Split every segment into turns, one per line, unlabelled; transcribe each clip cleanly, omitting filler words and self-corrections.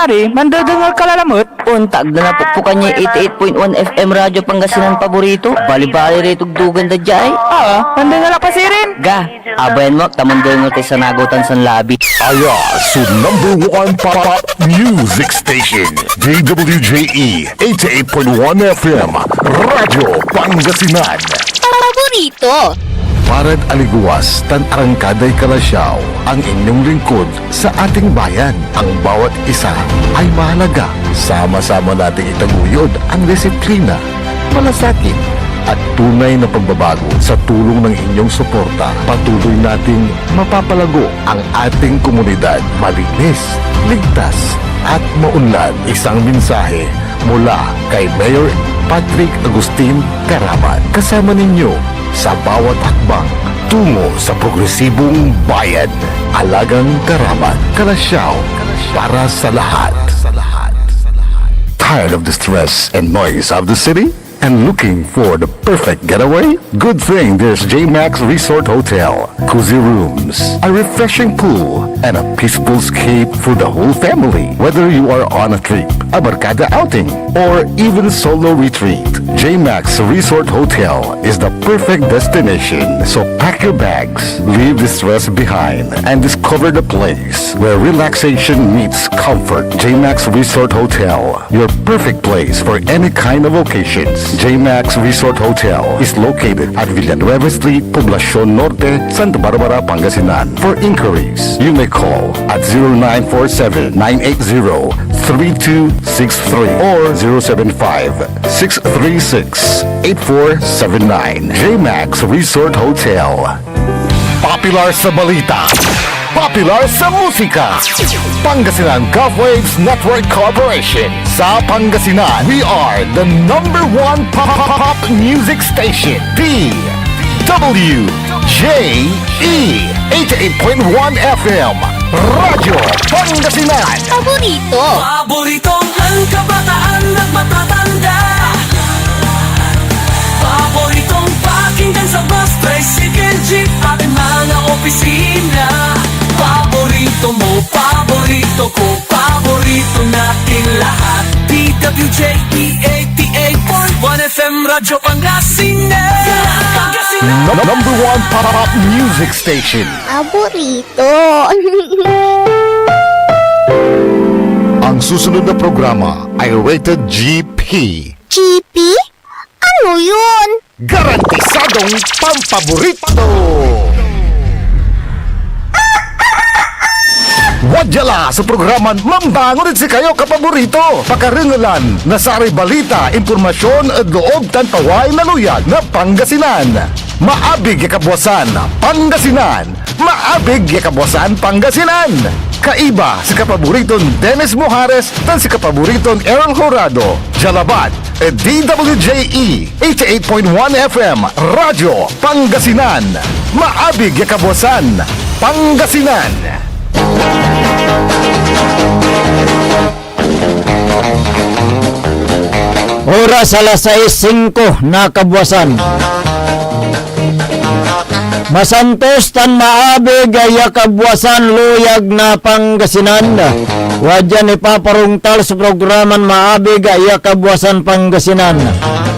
Pare, mandadangal ka lalamot.
Untag na napupukan niya 88.1 FM Radyo Pangasinan paborito. Bali-bali rito dugan da jay.
Mandadangal pa si rin.
Ga, abayan mo, tamandoy mo tayo sa nagutan sa labi.
Aya, so #1 pop music station, DWJE 88.1 FM, Radyo Pangasinan.
Paborito.
Parad aliguas, tan arangkaday kalasyaw, ang inyong lingkod sa ating bayan. Ang bawat isa ay mahalaga. Sama-sama nating itaguyod ang disiplina, malasakit, at tunay na pagbabago. Sa tulong ng inyong suporta, patuloy nating mapapalago ang ating komunidad. Malinis, ligtas, at maunlad. Isang mensahe mula kay Mayor Patrick Agustin Caraman. Kasama ninyo sa bawat hakbang tungo sa progresibong bayan. Alagang Caraman, Kalasyaw, para sa lahat. Tired of the stress and noise of the city? And looking for the perfect getaway? Good thing there's J-Max Resort Hotel. Cozy rooms, a refreshing pool, and a peaceful escape for the whole family. Whether you are on a trip, a barkada outing, or even solo retreat, J-Max Resort Hotel is the perfect destination. So pack your bags, leave the stress behind, and discover the place where relaxation meets comfort. J-Max Resort Hotel, your perfect place for any kind of occasions. J-Max Resort Hotel is located at Villanueva Street, Poblacion Norte, Santa Barbara, Pangasinan. For inquiries, you may call at 0947-980-3263 or 075-636-8479. J-Max Resort Hotel. Popular sa balita, popular sa musika. Pangasinan Golfwaves Network Corporation. Sa Pangasinan, we are the #1 pop music station. DWJE 88.1 FM. Radyo Pangasinan.
Paborito.
Paboritong ang kabataan at matatanda. Paboritong pakinggan sa bus, tricycle, jeep, ating mga opisina. Paborito mo, paborito ko, paborito nating lahat. DWJE 88.1 FM Radyo Pangasinan.
#1 pop music station.
Paborito.
Ang susunod na programa ay rated GP.
GP? Ano yun?
Garantisadong pampaborito! Wadyala sa programa Mambangon si kayo kapaborito. Pakaringalan na sari balita, impormasyon at loob tantaway na luyag na Pangasinan. Maabig yakabwasan Pangasinan. Maabig yakabwasan Pangasinan. Kaiba si kapaboriton Dennis Mojares tan si kapaboriton Errol Horado. Jalabat at DWJE 88.1 FM Radyo Pangasinan. Maabig yakabwasan Pangasinan.
Oras alas 6:05 na kabuwasan. Masantos tan maabig ay kabuwasan luyag na Pangasinan. Wadyan ipaparungtal sa programan maabig ay kabuwasan Pangasinan.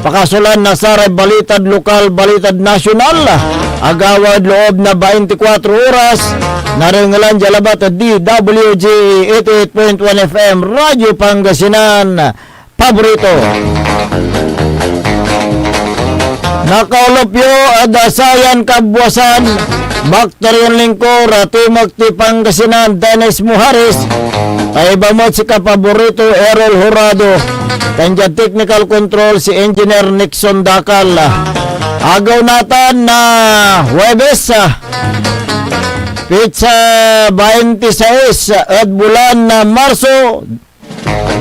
Pakasulan na sa balitad lokal, balitad nasyonal. Agawad loob na 24 oras. Naringalan jalabat at DWJ 88.1 FM Radyo Pangasinan. Paborito. Nakaulopyo adasayan kabwasan Bakterian Lingkor at Magti Pangasinan Dennis Mojares ay bamot si kapaborito Errol Horado kanya technical control si Engineer Nixon Dakal. Agaw natan na Huwebes pizza 26 at bulan na Marso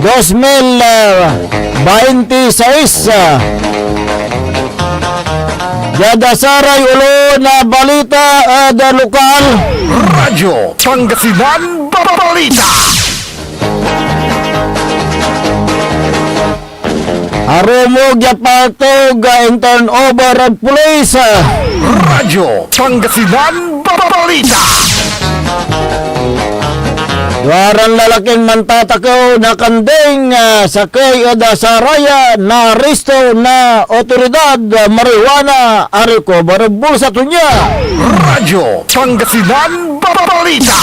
2026. Jadasaray ulo na balita ada lokal.
Radyo Pangasinan Balita.
Arumog yapatog in turnover of police.
Radyo Pangasinan Balita.
Duaran lalaking mantatakaw na kanding sakay ada saraya na risto na otoridad marijuana ariko barabul sa tunya.
Radyo Pangasinan Balita.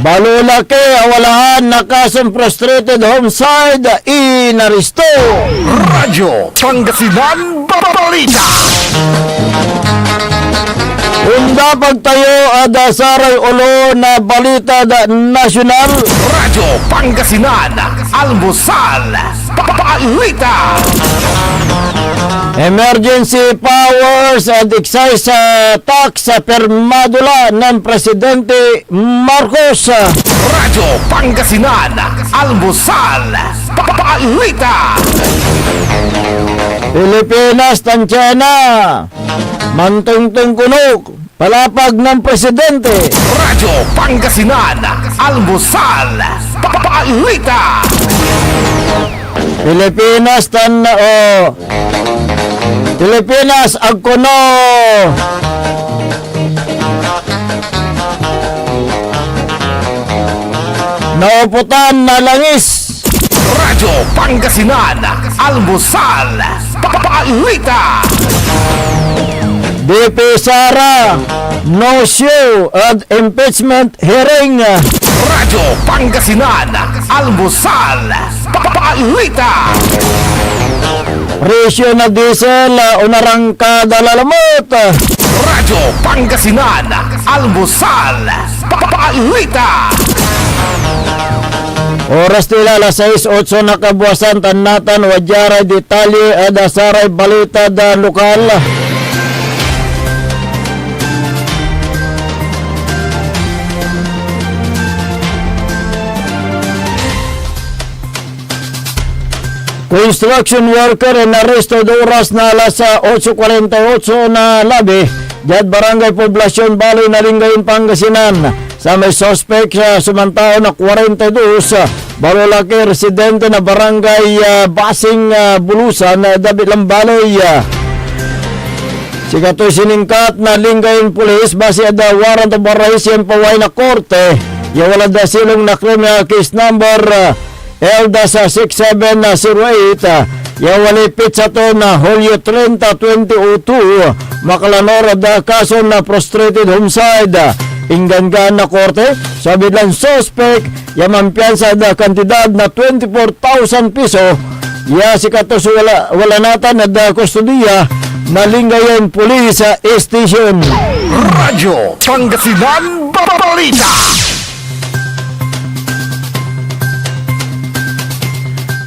Balulaki awalaan na kasong frustrated homicide inaristo.
Radyo Pangasinan Balita.
Unda pagtayo ada saray ulo na balita da nasyonal.
Radyo Pangasinan Almusal Balita.
Emergency powers and excise tax sa permadula ng Presidente Marcos.
Radyo Pangasinan Almusal Balita.
Pilipinas tansya na. Mantungtung kunok. Palapag ng Presidente.
Radyo Pangasinan Almusal Balita.
Pilipinas Pilipinas agkono. Nauputan na langis.
Radyo Pangasinan Almusal Balita.
DP Sara no show at impeachment hearing.
Radyo Pangasinan Almusal Balita.
Presyo na diesel unarangkada lalamot.
Radyo Pangasinan Almusal Balita.
Oras nila alas 6:08 na kabuwasan tanatan wadyara detalye ada saray balita da lokal. Construction worker na arresto do oras na alas 8:48 na labi. Diad Barangay Poblasyon Baloy na Lingayon, Pangasinan. Sa may suspect sa sumantao na 42 Barolaki residente na Barangay Basing Bulusan na Dabilang Baloy. Sikato'y siningkat na Lingayon Police base ada warrant of arrest yung paway na korte. Yawala da silong na criminal case number Elda sa 6708 yawalipit sa to na Hulyo 30, 2002 makalanora da kaso na frustrated homicide inggan na korte sabi lang suspect yamampiansa da kantidad na 24,000 piso ya sikatos wala nata na da kustudiya na Lingayon Police Station.
Radyo Pangasinan Balita.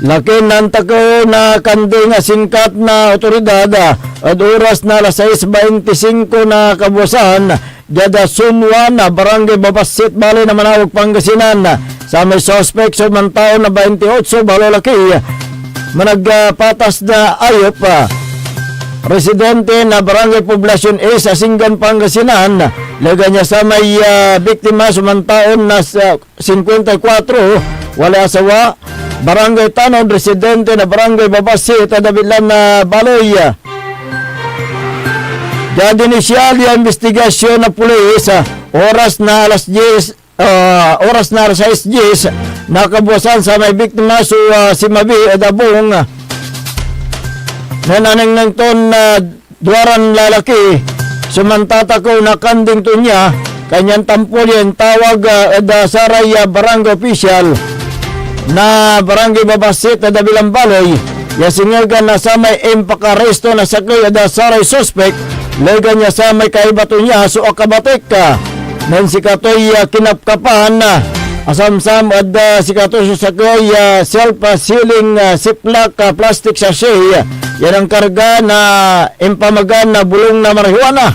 Laki ng tako na kanding singkat na otoridad at oras na alas 6:25 na kabuwasan Dada Sunwa na Barangay Babasit Bali na Manawag, Pangasinan sa may suspect sa mantao na 28 balolaki managpatas na ayop residente na Barangay Poblasyon A sa Singgan, Pangasinan. Laga niya sa may biktima sumantaon na 54 wala asawa. Barangay Tanon residente na Barangay Babasit at Dabilan na Baloy. Dad inisyal yung investigasyon na pulis oras na alas 10 oras na alas 6:10 nakabuwasan sa may biktima si Mabi Edabong nananang ng ton na duwaran lalaki sumantatako na kanding to niya kanyang tampol yung tawag Eda Saraya Barangay Official na Barangay Babasit na Dabilang Baloy yasingagan na sa may impakaresto na sakay Eda Saray suspect lega niya sa may kaibato niya so akabatek nan si katoy kinapkapan asamsam at si katoy sakay self-sealing siplak plastic sachet yan ang karga na impamagan na bulong na marijuana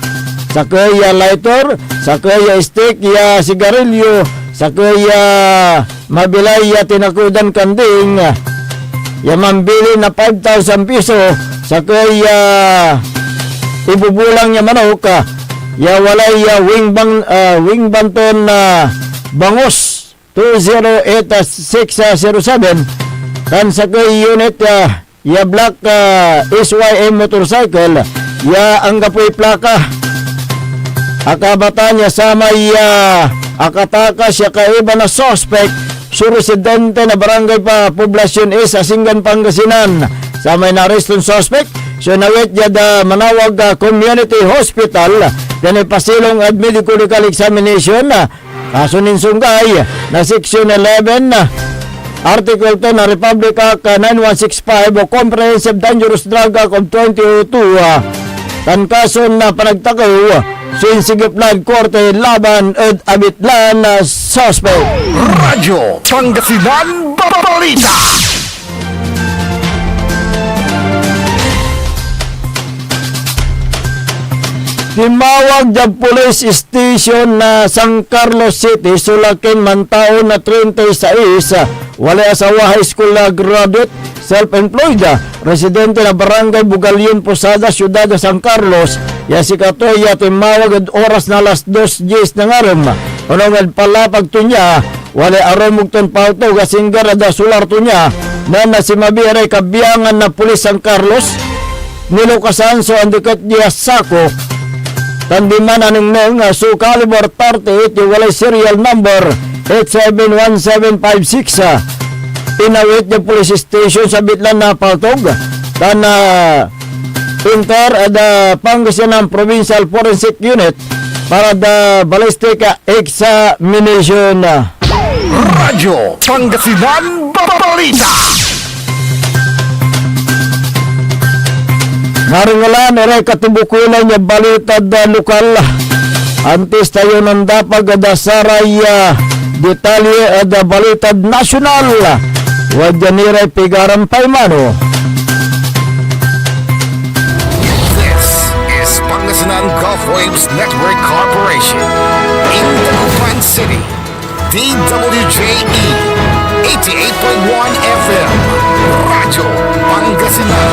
sakay lighter sakay stick sigarilyo sakay mabilay tinakudan kanding mambili na 5,000 piso sakay ibubulang niya manok walay wing banton bangos 208-607 kan sakay unit black SYM motorcycle ang gapoy plaka akabata niya sa may akataka siya kaiba na suspect sa residente na barangay pa Poblacion A sa Singan, Pangasinan. Sa may narestong suspect, so nawit niya da Manawag Community Hospital dan ipasilong at medical examination kasunin sunggay na Section 11 Article 10 na Republic Act 9165 o Comprehensive Dangerous Drug Act of 2002 tan kason na panagtakaw sinsigiplan korte laban at abitlan na suspect.
Radyo Pangasinan Balita.
Timawag sa police station na San Carlos City, Sulakin, Mantao na 36, wala asawa, high school na graduate, self-employed, residente na barangay Bugalyon, Posada, Ciudad de San Carlos. Ya si Katoya timawag at oras na alas 2:10 ng aram. Unong palapag to niya, wala aram mugton pauto kasinggar da sular to niya na si Mabire kabiyangan na pulis San Carlos. Nilukasan so andikat niya sako tandiman anong nang so caliber 38 yung walay serial number 871756 pinawit yung police station sa bitlan na paltog dan inter at Pangasinan Provincial Forensic Unit para the ballistic examination.
Radyo Pangasinan Balita.
Naringalan, ere katibukulan niya balitad lokal. Antes tayo ng dapag da saray detalye at balitad nasyonal. Wadyanire pigaran paimano.
This is Pangasinan Gulf Waves Network Corporation in Dagupan City. DWJE 88.1 FM. Radyo Pangasinan.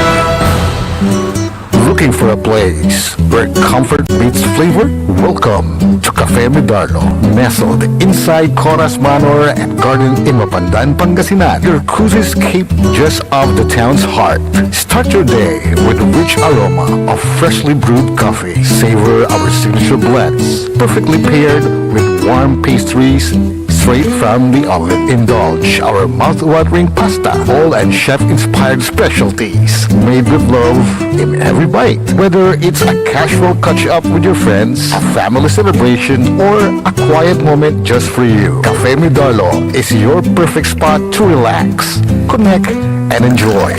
Looking for a place where comfort meets flavor? Welcome to Cafe Medardo, nestled inside Coras Manor and Garden in Mapandan, Pangasinan. Your cozy escape just off the town's heart. Start your day with a rich aroma of freshly brewed coffee. Savor our signature blends, perfectly paired with warm pastries straight from the oven. Indulge our mouth-watering pasta, all and chef-inspired specialties made with love in every bite. Whether it's a casual catch-up with your friends, a family celebration, or a quiet moment just for you, Cafe Medardo is your perfect spot to relax, connect, and enjoy.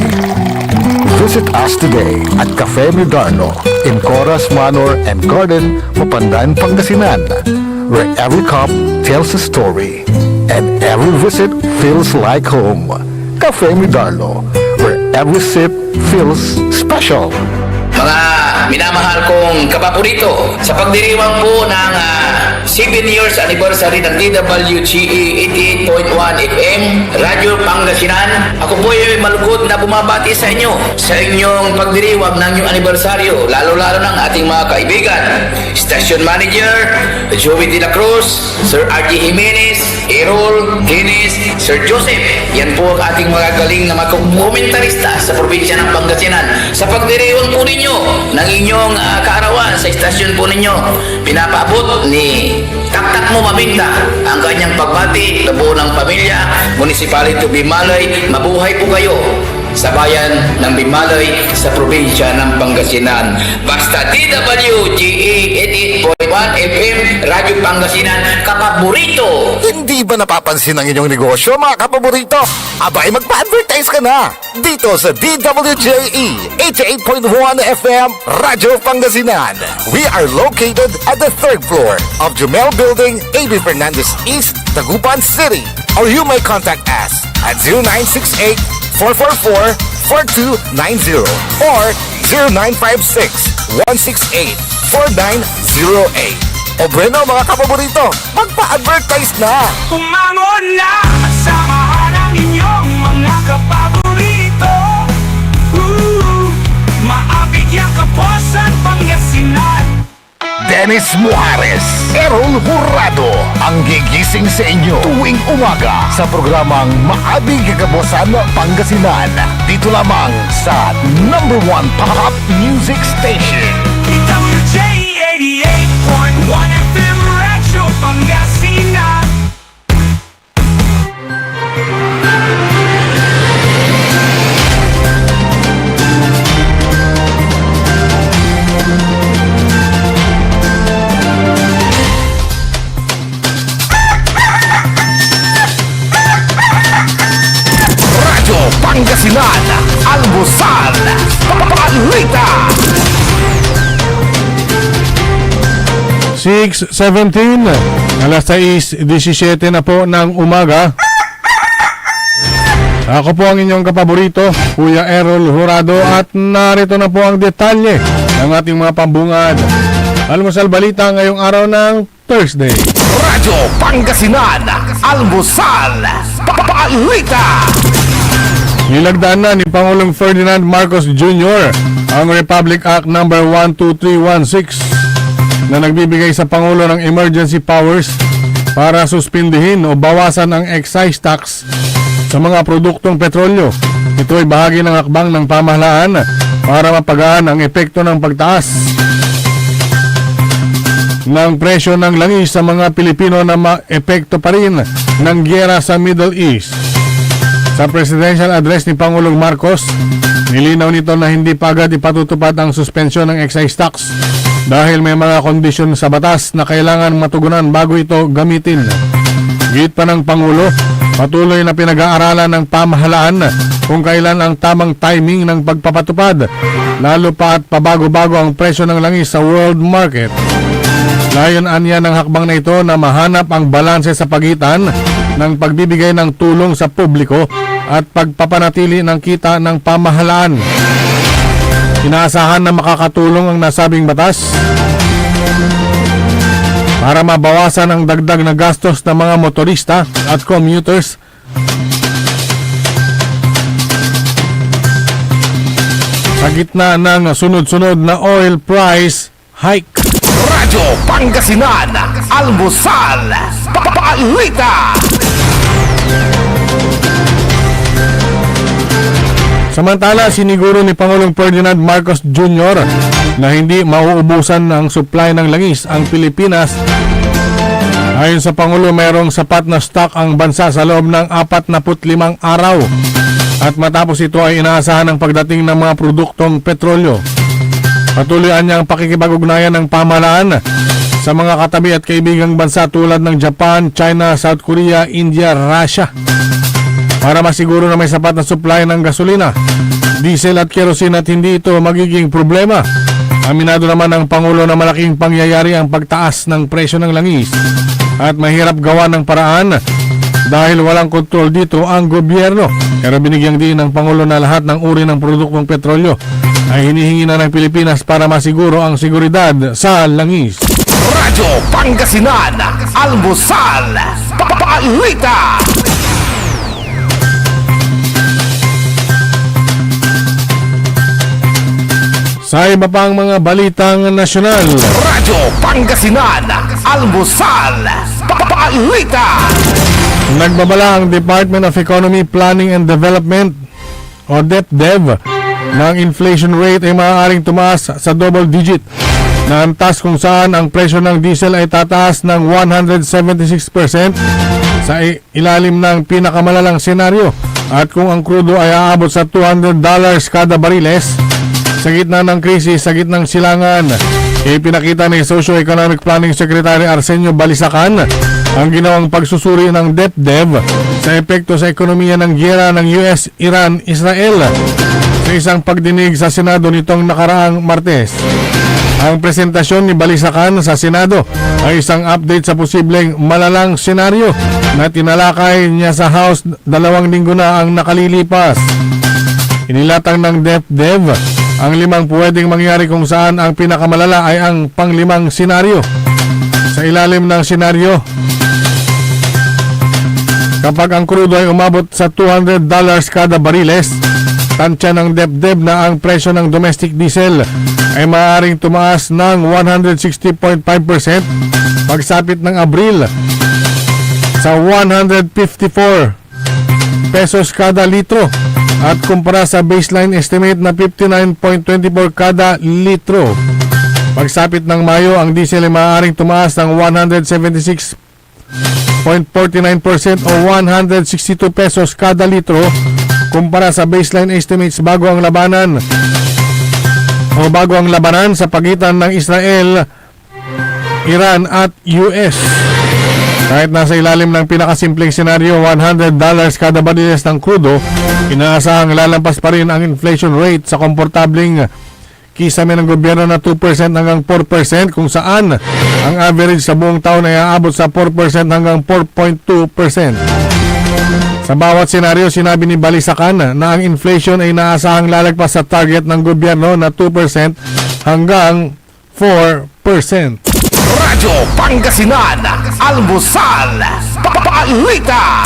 Visit us today at Cafe Medardo in Coras Manor and Garden, Mapandan, Pangasinan, where every cup tells a story and every visit feels like home. Cafe Medardo, where every sip feels special.
Mga minamahal kong kapaborito, sa pagdiriwang po ng 7 years anniversary ng DWGE 88.1 FM, Radyo Pangasinan, ako po ay malugod na bumabati sa inyo sa inyong pagdiriwang ng inyong anibersaryo, lalo-lalo ng ating mga kaibigan, Station Manager, Joey De La Cruz, Sir R.G. Jimenez, Errol, Dennis, Sir Joseph. Yan po ang ating mga galing na mga komentarista sa probinsya ng Pangasinan. Sa pagdiriwang po ninyo ng inyong kaarawan sa istasyon po ninyo, pinapaabot ni Taktak Mo Maminta ang kanyang pagbati, labo ng pamilya, Municipality of Bimalay. Mabuhay po kayo sa bayan ng Bimalay sa probinsya ng Pangasinan. Basta DWGE 88.1 FM, Radyo Pangasinan, kapaborito.
Hindi ba napapansin ang inyong negosyo, mga kapaborito? Abay, magpa-advertise ka na dito sa DWJE 88.1 FM, Radyo Pangasinan. We are located at the 3rd floor of Jumel Building, A.B. Fernandez East, Dagupan City. Or you may contact us at 0968-444-4290 or 0956-168-4908. O bueno, mga kapaborito, magpa-advertise na!
Kumangon na at samahan ang inyong mga kapaborito. Maabig yung Kapuasan, Pangasinan.
Dennis Muarez, Errol Hurado, ang gigising sa inyo tuwing umaga sa programang Maabig Kagabosan Pangasinan. Dito lamang sa #1 Pop Music Station.
DWJ 88.1
6:17, alas 6:17 na po ng umaga. Ako po ang inyong kapaborito, Kuya Errol Jurado, at narito na po ang detalye ng ating mga pambungad. Almusal balita ngayong araw ng Thursday.
Radyo Pangasinan, Almusal, Balita.
Nilagdaan na ni Pangulong Ferdinand Marcos Jr. ang Republic Act No. 12316 na nagbibigay sa Pangulo ng emergency powers para suspindihin o bawasan ang excise tax sa mga produktong petrolyo. Ito ay bahagi ng hakbang ng pamahalaan para mapagaan ang epekto ng pagtaas ng presyo ng langis sa mga Pilipino na maepekto pa rin ng gyera sa Middle East. Sa presidential address ni Pangulong Marcos, nilinaw nito na hindi pa agad ipatutupad ang suspensyon ng excise tax dahil may mga kondisyon sa batas na kailangan matugunan bago ito gamitin. Git pa ng Pangulo, patuloy na pinag-aaralan ng pamahalaan kung kailan ang tamang timing ng pagpapatupad, lalo pa at pabago-bago ang presyo ng langis sa world market. Layon anya ng hakbang na ito na mahanap ang balanse sa pagitan ng pagbibigay ng tulong sa publiko at pagpapanatili ng kita ng pamahalaan. Inaasahan na makakatulong ang nasabing batas para mabawasan ang dagdag na gastos ng mga motorista at commuters sa gitna ng sunod-sunod na oil price hike.
Radyo Pangasinan, Almusal, Balita.
Samantala, siniguro ni Pangulong Ferdinand Marcos Jr. na hindi mauubusan ng supply ng langis ang Pilipinas. Ayon sa Pangulo, mayroong sapat na stock ang bansa sa loob ng 45 araw. At matapos ito ay inaasahan ang pagdating ng mga produktong petrolyo. Patuloy niya ang pakikipag-ugnayan ng pamahalaan sa mga katabi at kaibigang bansa tulad ng Japan, China, South Korea, India, Russia para masiguro na may sapat na supply ng gasolina, diesel at kerosene at hindi ito magiging problema. Aminado naman ang Pangulo na malaking pangyayari ang pagtaas ng presyo ng langis at mahirap gawa ng paraan dahil walang kontrol dito ang gobyerno. Pero binigyang din ng Pangulo na lahat ng uri ng produktong petrolyo ay hinihingi na ng Pilipinas para masiguro ang seguridad sa langis.
Radyo Pangasinan, Almusal, Balita.
Sa iba pang mga balitang nasyonal,
Radyo Pangasinan, Almusal, Balita.
nagbabala ang Department of Economy, Planning and Development o DepDev na ang inflation rate ay maaaring tumaas sa double digit na antas kung saan ang presyo ng diesel ay tataas ng 176% sa ilalim ng pinakamalalang senaryo at kung ang krudo ay aabot sa $200 kada bariles sa gitna ng krisis, sa gitnang silangan. Ipinakita ni Socio-Economic Planning Secretary Arsenio Balisacan ang ginawang pagsusuri ng DepDev sa epekto sa ekonomiya ng gyera ng US, Iran, Israel sa isang pagdinig sa Senado nitong nakaraang Martes. Ang presentasyon ni Balisacan sa Senado ay isang update sa posibleng malalang senaryo na tinalakay niya sa House 2 linggo na ang nakalilipas. Inilatang ng DepDev ang 5 pwedeng mangyari kung saan ang pinakamalala ay ang pang-5 senaryo. Sa ilalim ng senaryo, kapag ang crudo ay umabot sa $200 kada bariles, tansya ng DepDev na ang presyo ng domestic diesel ay maaaring tumaas ng 160.5% pagsapit ng Abril sa 154 pesos kada litro at kumpara sa baseline estimate na 59.24 kada litro. Pagsapit ng Mayo, ang diesel ay maaaring tumaas ng 176.49% o 162 pesos kada litro kumpara sa baseline estimates bago ang labanan sa pagitan ng Israel, Iran at US. Kahit nasa ilalim ng pinakasimpleng senaryo, $100 kada bariles ng krudo, inaasahang lalampas pa rin ang inflation rate sa komportableng kisame ng gobyerno na 2% hanggang 4%, kung saan ang average sa buong taon ay aabot sa 4% hanggang 4.2%. Sa bawat senaryo, sinabi ni Balisacan na ang inflation ay naasahang lalagpas sa target ng gobyerno na 2% hanggang 4%.
Radyo Pangasinan, Almusal, Balita.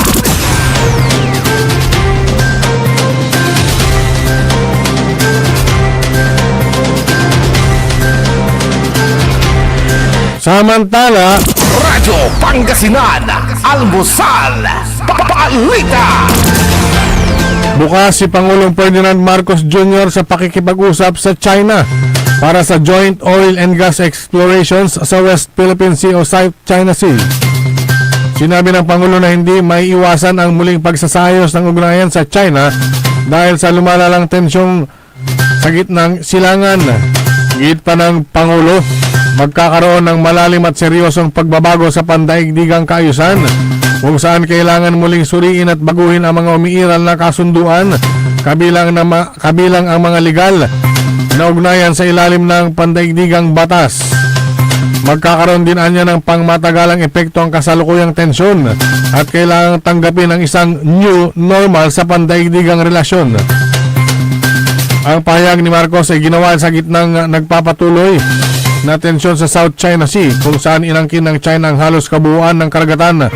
Samantala,
Radyo Pangasinan, Almusal, Balita.
bukas si Pangulong Ferdinand Marcos Jr. sa pakikipag-usap sa China para sa joint oil and gas explorations sa West Philippine Sea o South China Sea. Sinabi ng Pangulo na hindi may iwasan ang muling pagsasayos ng ugnayan sa China dahil sa lumalalang tensyong sa gitnang silangan. Git pa ng Pangulo, magkakaroon ng malalim at seryosong pagbabago sa pandaigdigang kaayusan kung saan kailangan muling suriin at baguhin ang mga umiiral na kasunduan kabilang ang mga legal na ugnayan sa ilalim ng pandaigdigang batas. Magkakaroon din anya ng pangmatagalang epekto ang kasalukuyang tensyon at kailangang tanggapin ang isang new normal sa pandaigdigang relasyon. Ang pahayag ni Marcos ay ginawa sa gitnang nagpapatuloy na tensyon sa South China Sea kung saan inangkin ng China ang halos kabuuan ng karagatan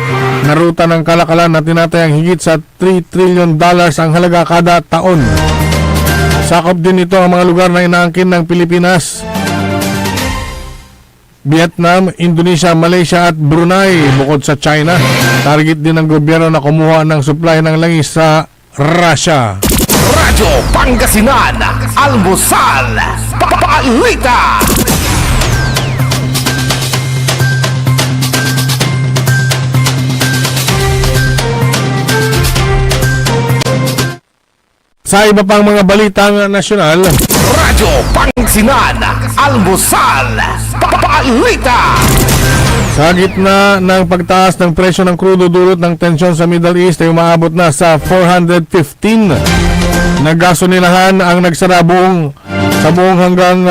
na ruta ng kalakalan na tinatayang higit sa $3 trillion ang halaga kada taon. Sakop din ito ang mga lugar na inaangkin ng Pilipinas, Vietnam, Indonesia, Malaysia at Brunei bukod sa China. Target din ng gobyerno na kumuha ng supply ng langis sa Russia.
Radyo Pangasinan, Almusal, Balita.
Sa iba pang mga balitang nasyonal,
Radyo Pangasinan, Almusal, Balita.
sa gitna ng pagtaas ng presyo ng krudo dulot ng tensyon sa Middle East ay umaabot na sa 415 na gasolinahan ang nagsara sa buong hanggang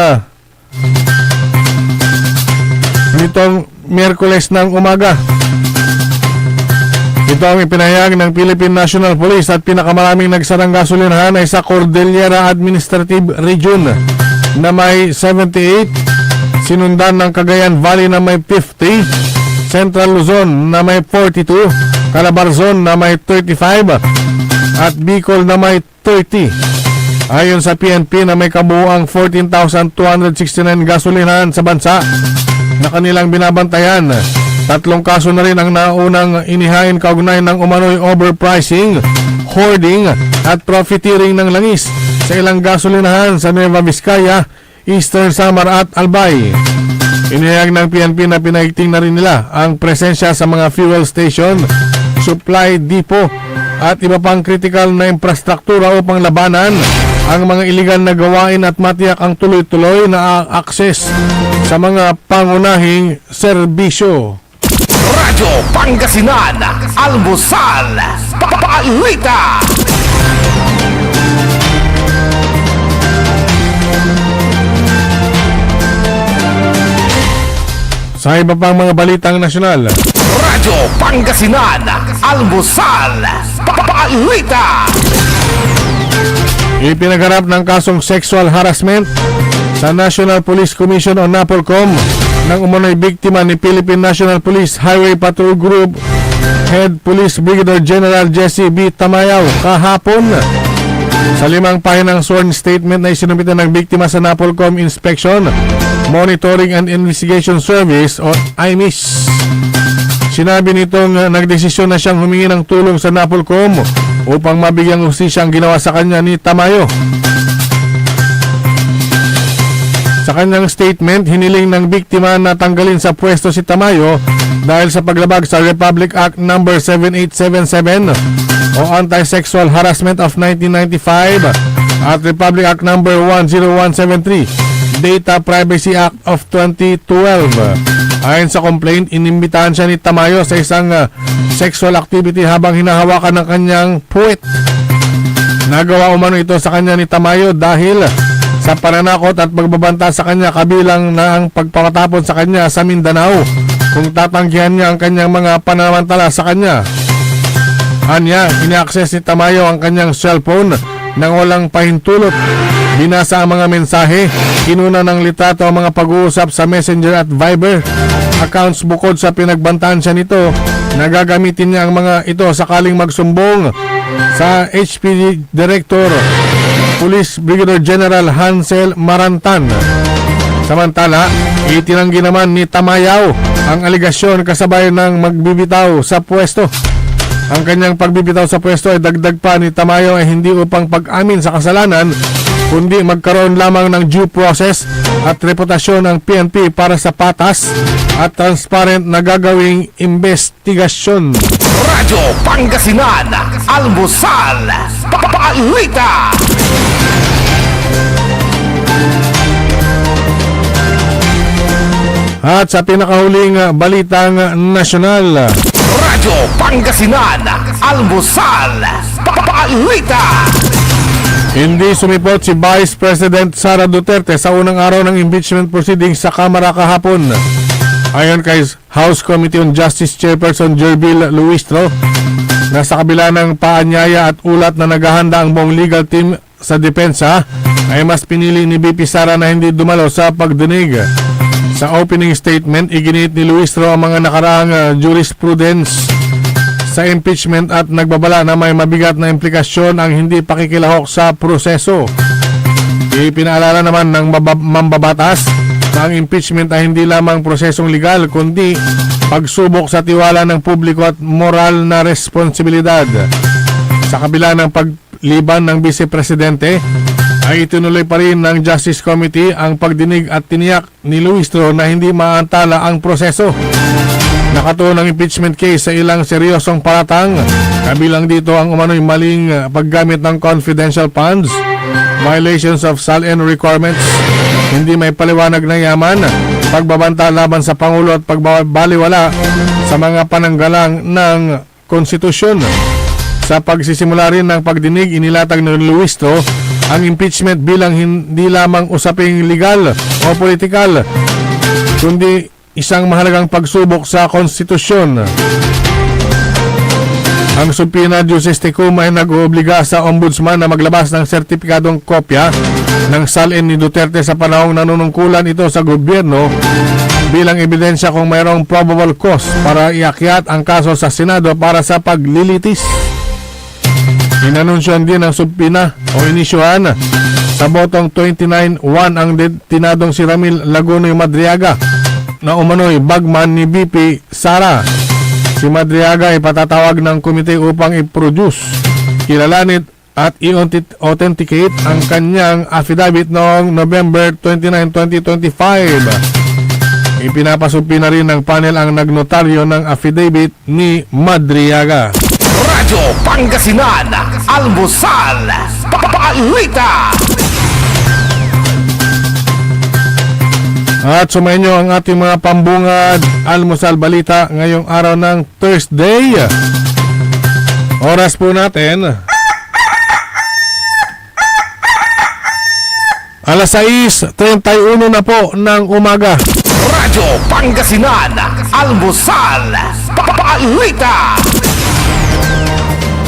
nitong Miyerkules ng umaga. Ito ang ipinahayag ng Philippine National Police at pinakamaraming nagsarang gasolinahan ay sa Cordillera Administrative Region na may 78, sinundan ng Cagayan Valley na may 50, Central Luzon na may 42, Calabarzon na may 35 at Bicol na may 30. Ayon sa PNP na may kabuuang 14,269 gasolinahan sa bansa na kanilang binabantayan. 3 kaso na rin ang naunang inihain kaugnay ng umano'y overpricing, hoarding at profiteering ng langis sa ilang gasolinahan sa Nueva Vizcaya, Eastern Samar at Albay. Inihayag ng PNP na pinahigting na rin nila ang presensya sa mga fuel station, supply depot at iba pang kritikal na infrastruktura upang labanan ang mga iligal na gawain at matiyak ang tuloy-tuloy na akses sa mga pangunahing serbisyo.
Radyo Pangasinan, Almusal, Balita.
Sa iba pang mga balitang nasyonal,
Radyo Pangasinan, Almusal, Balita.
ipinagharap ng kasong sexual harassment sa National Police Commission o NAPOLCOM ng umano'y biktima ni Philippine National Police Highway Patrol Group Head Police Brigadier General Jesse B. Tamayaw kahapon. Sa 5 pahinang sworn statement na isinumpitan ng biktima sa NAPOLCOM Inspection, Monitoring and Investigation Service o IMIS. Sinabi nitong nagdesisyon na siyang humingi ng tulong sa NAPOLCOM upang mabigyang hustisya ang ginawa sa kanya ni Tamayo. Sa kanyang statement, hiniling ng biktima na tanggalin sa pwesto si Tamayo dahil sa paglabag sa Republic Act No. 7877 o Anti-Sexual Harassment of 1995 at Republic Act No. 10173, Data Privacy Act of 2012. Ayon sa complaint, inimbitahan siya ni Tamayo sa isang sexual activity habang hinahawakan ng kanyang puwet. Nagawa umano ito sa kanya ni Tamayo dahil sa pananakot at pagbabanta sa kanya, kabilang na ang pagpapatapon sa kanya sa Mindanao kung tatanggihan niya ang kanyang mga panamantala sa kanya. Anya, ina-access ni Tamayo ang kanyang cellphone nang walang pahintulot. Binasa ang mga mensahe, kinuna ng litrato ang mga pag-uusap sa Messenger at Viber accounts. Bukod sa pinagbantaan siya nito, nagagamitin niya ang mga ito sakaling magsumbong sa HPD Director Police Brigadier General Hansel Marantan. Samantala, itinanggi naman ni Tamayaw ang aligasyon kasabay ng magbibitaw sa pwesto. Ang kanyang pagbibitaw sa pwesto ay dagdag pa ni Tamayo ay hindi upang pag-amin sa kasalanan, kundi magkaroon lamang ng due process at reputasyon ng PNP para sa patas at transparent na gagawing investigasyon.
Radyo Pangasinan, Almusal, Balita.
At sa pinakahuling balitang nasyonal,
Radyo Pangasinan, Almusal, Balita.
hindi sumipot si Vice President Sara Duterte sa unang araw ng impeachment proceedings sa Kamara kahapon. Ayon kay House Committee on Justice Chairperson Jerbil Luistro, na sa kabila ng paanyaya at ulat na naghahanda ang buong legal team sa depensa, ay mas pinili ni BP Sara na hindi dumalo sa pagdinig. Sa opening statement, iginiit ni Luistro ang mga nakaraang jurisprudence sa impeachment at nagbabala na may mabigat na implikasyon ang hindi pakikilahok sa proseso. Ipinaalala naman ng mambabatas na ang impeachment ay hindi lamang prosesong legal, kundi pagsubok sa tiwala ng publiko at moral na responsibilidad. Sa kabila ng pagliban ng Vice Presidente, ay itinuloy pa rin ng Justice Committee ang pagdinig at tiniyak ni Luistro na hindi maantala ang proseso. Nakatuon ang impeachment case sa ilang seryosong paratang, kabilang dito ang umano'y maling paggamit ng confidential funds, violations of SALN requirements, hindi may paliwanag na yaman, pagbabanta laban sa Pangulo at pagbabaliwala sa mga pananggalang ng konstitusyon. Sa pagsisimula rin ng pagdinig, inilatag ng Luistro ang impeachment bilang hindi lamang usaping legal o politikal, kundi isang mahalagang pagsubok sa konstitusyon. Ang Subpoena Justice Tecum ay nag-oobliga sa ombudsman na maglabas ng sertipikadong kopya ng salin ni Duterte sa panahong nanunungkulan ito sa gobyerno bilang ebidensya kung mayroong probable cause para iakyat ang kaso sa Senado para sa paglilitis. Inanunsyohan din ng subpoena o inisyuhan sa botong 29-1 ang detinadong si Ramil Lagunoy Madriaga na umano'y bagman ni BP Sara. Si Madriaga ay patatawag ng komite upang i-produce, kilalanin at i-authenticate ang kanyang affidavit noong November 29, 2025. Ipinapasumpi na rin ng panel ang nagnotaryo ng affidavit ni Madriaga.
Radyo Pangasinan, Almusal, Balita.
At sumayin nyo ang ating mga pambungad Almusal Balita ngayong araw ng Thursday. Oras po natin 6:31 na po ng umaga.
Radyo Pangasinan, Almusal, Balita.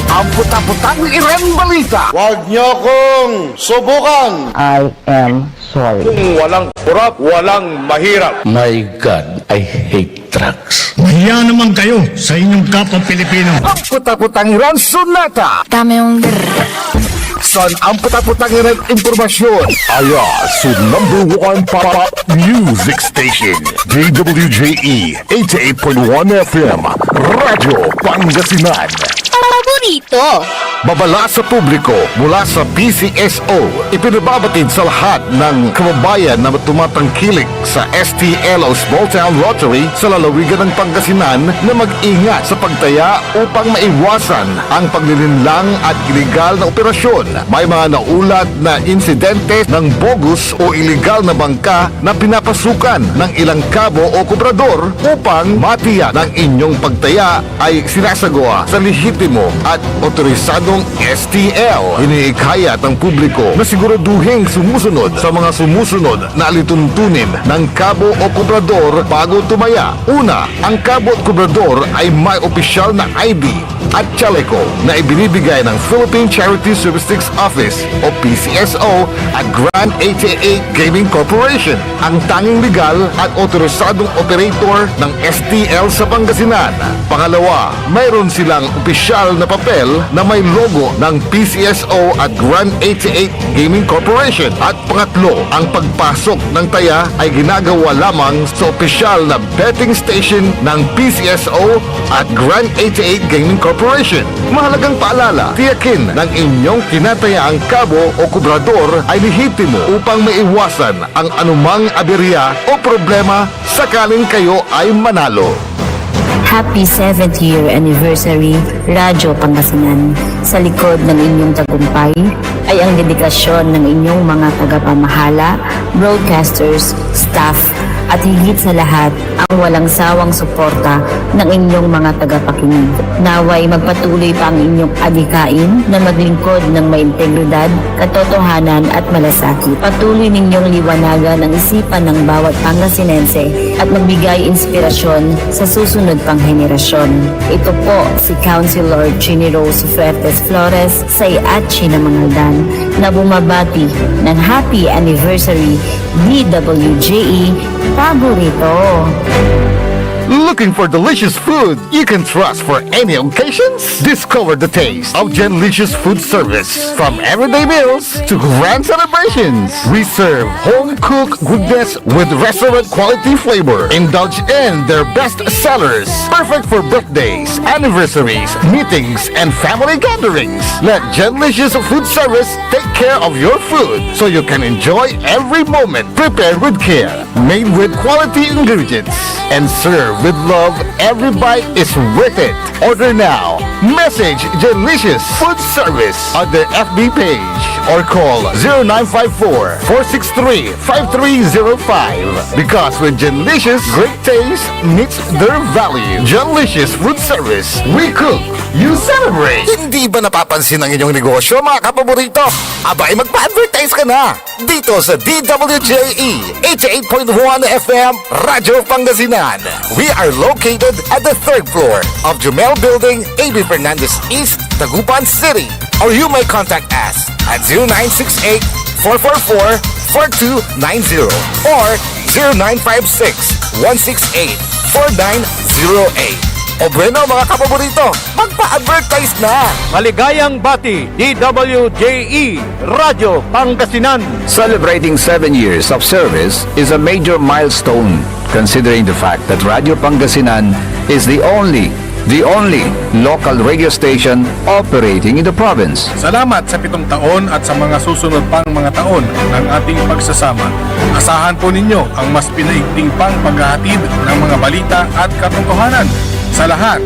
Ang puta-putang Iren Balita.
Huwag niyo kong subukan.
I am sorry.
Kung walang kurap, walang mahirap.
My God, I hate drugs.
Mahiya naman kayo sa inyong kapwa Pilipino.
Ang puta-putang Iren Sunata.
Dami yung
Son, ang puta-putang Iren Impormasyon. Ayos, #1 pop music station. DWJE 88.1 FM. Radyo Pangasinan.
paborito.
Babala sa publiko mula sa PCSO. Ipinababatid sa lahat ng kababayan na tumatangkilik sa STLO Small Town Lottery sa lalawigan ng Pangasinan na mag-ingat sa pagtaya upang maiwasan ang paglilinlang at iligal na operasyon. May mga naulat na insidente ng bogus o iligal na bangka na pinapasukan ng ilang kabo o kubrador upang matiyak ng inyong pagtaya ay sinasagawa sa lehitimo at otorisado establishmentong STL. Iniikayat ang publiko na siguraduhin sumusunod sa mga sumusunod na alituntunin ng Cabo o Cobrador bago tumaya. Una, ang Cabo at Cobrador ay may opisyal na ID at chaleco na ibinibigay ng Philippine Charity Statistics Office o PCSO at Grand 88 Gaming Corporation, ang tanging legal at otorisadong operator ng STL sa Pangasinan. Pangalawa, mayroon silang opisyal na papel na may logo ng PCSO at Grand 88 Gaming Corporation. At pangatlo, ang pagpasok ng taya ay ginagawa lamang sa opisyal na betting station ng PCSO at Grand 88 Gaming Corporation. Mahalagang paalala, tiyakin ng inyong kinatayaang Cabo o Cobrador ay lehitimo upang maiwasan ang anumang aberya o problema sakaling kayo ay manalo.
Happy 7th year anniversary, Radyo Pangasinan. Sa likod ng inyong tagumpay ay ang dedikasyon ng inyong mga tagapamahala, broadcasters, staff, at higit sa lahat, ang walang sawang suporta ng inyong mga tagapakinig. Naway magpatuloy pa ang inyong adhikain na maglingkod ng may integridad, katotohanan at malasakit. Patuloy ninyong liwanagan ang isipan ng bawat Pangasinense at magbigay inspirasyon sa susunod pang henerasyon. Ito po si Councilor Ginny Rose Fuertes Flores sa Iachi na Mangaldan na bumabati ng Happy Anniversary DWJE Paborito.
Looking for delicious food you can trust for any occasions? Discover the taste of Genlicious Food Service. From everyday meals to grand celebrations, we serve home-cooked goodness with restaurant-quality flavor. Indulge in their best sellers, perfect for birthdays, anniversaries, meetings, and family gatherings. Let Genlicious Food Service take care of your food so you can enjoy every moment. Prepared with care, made with quality ingredients, and served with love. Every bite is worth it. Order now. Message Genlicious Food Service on their FB page or call 0954-463-5305. Because with Genlicious, great taste meets their value. Genlicious Food Service. We cook, you celebrate. Hindi ba napapansin ang inyong negosyo, mga kapaborito? Abay, magpa-advertise ka na dito sa DWJE 88.1 FM Radyo Pangasinan. We are located at the 3rd floor of Jumel Building, A.B. Fernandez East, Dagupan City. Or you may contact us at 0968-444-4290 or 0956-168-4908. O bueno mga kapaborito, magpa-advertise na!
Maligayang bati, DWJE Radyo Pangasinan.
Celebrating 7 years of service is a major milestone, considering the fact that Radio Pangasinan is the only local radio station operating in the province.
Salamat sa 7 taon at sa mga susunod pang mga taon ng ating pagsasama. Asahan po ninyo ang mas pinaigting pang paghahatid ng mga balita at katotohanan. Sa lahat,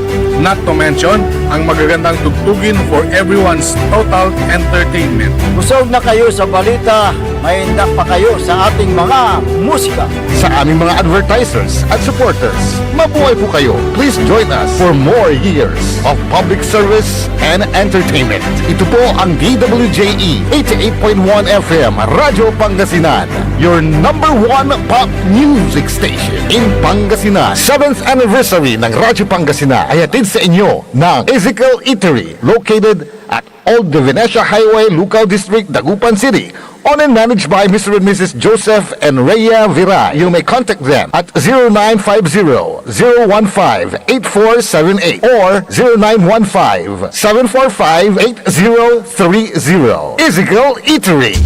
not to mention ang magagandang tugtugin for everyone's total entertainment.
Busog na kayo sa balita, may indak pa kayo sa ating mga musika.
Sa aming mga advertisers at supporters, mabuhay po kayo. Please join us for more years of public service and entertainment. Ito po ang DWJE 88.1 FM Radyo Pangasinan, your #1 pop music station in Pangasinan. 7th anniversary ng Radyo Pangasinan ay hatid sa inyo ng Ezekiel Eatery located at Old De Venecia Highway, Lucao District, Dagupan City. Owned and managed by Mr. and Mrs. Joseph and Rhea Viray. You may contact them at 0950-015-8478 or 0915-745-8030. Ezekiel Eatery.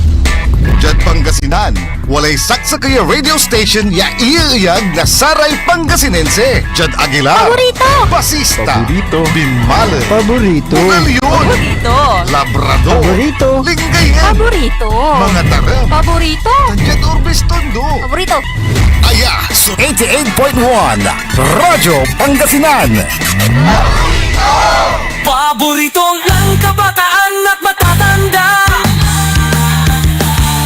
Jad Pangasinan, walay saksakaya radio station ya iiyag na saray Pangasinense. Jad Aguilar,
Paborito!
Basista,
Paborito.
Binmale,
Paborito.
Bugalyon,
Paborito!
Labrador,
Paborito.
Lingayen,
Paborito!
mga tarap,
Paborito!
Jad Orbes Tondo.
Paborito!
Aya, so 88.1 Radyo Pangasinan.
Paborito ng kabataan at matatanda.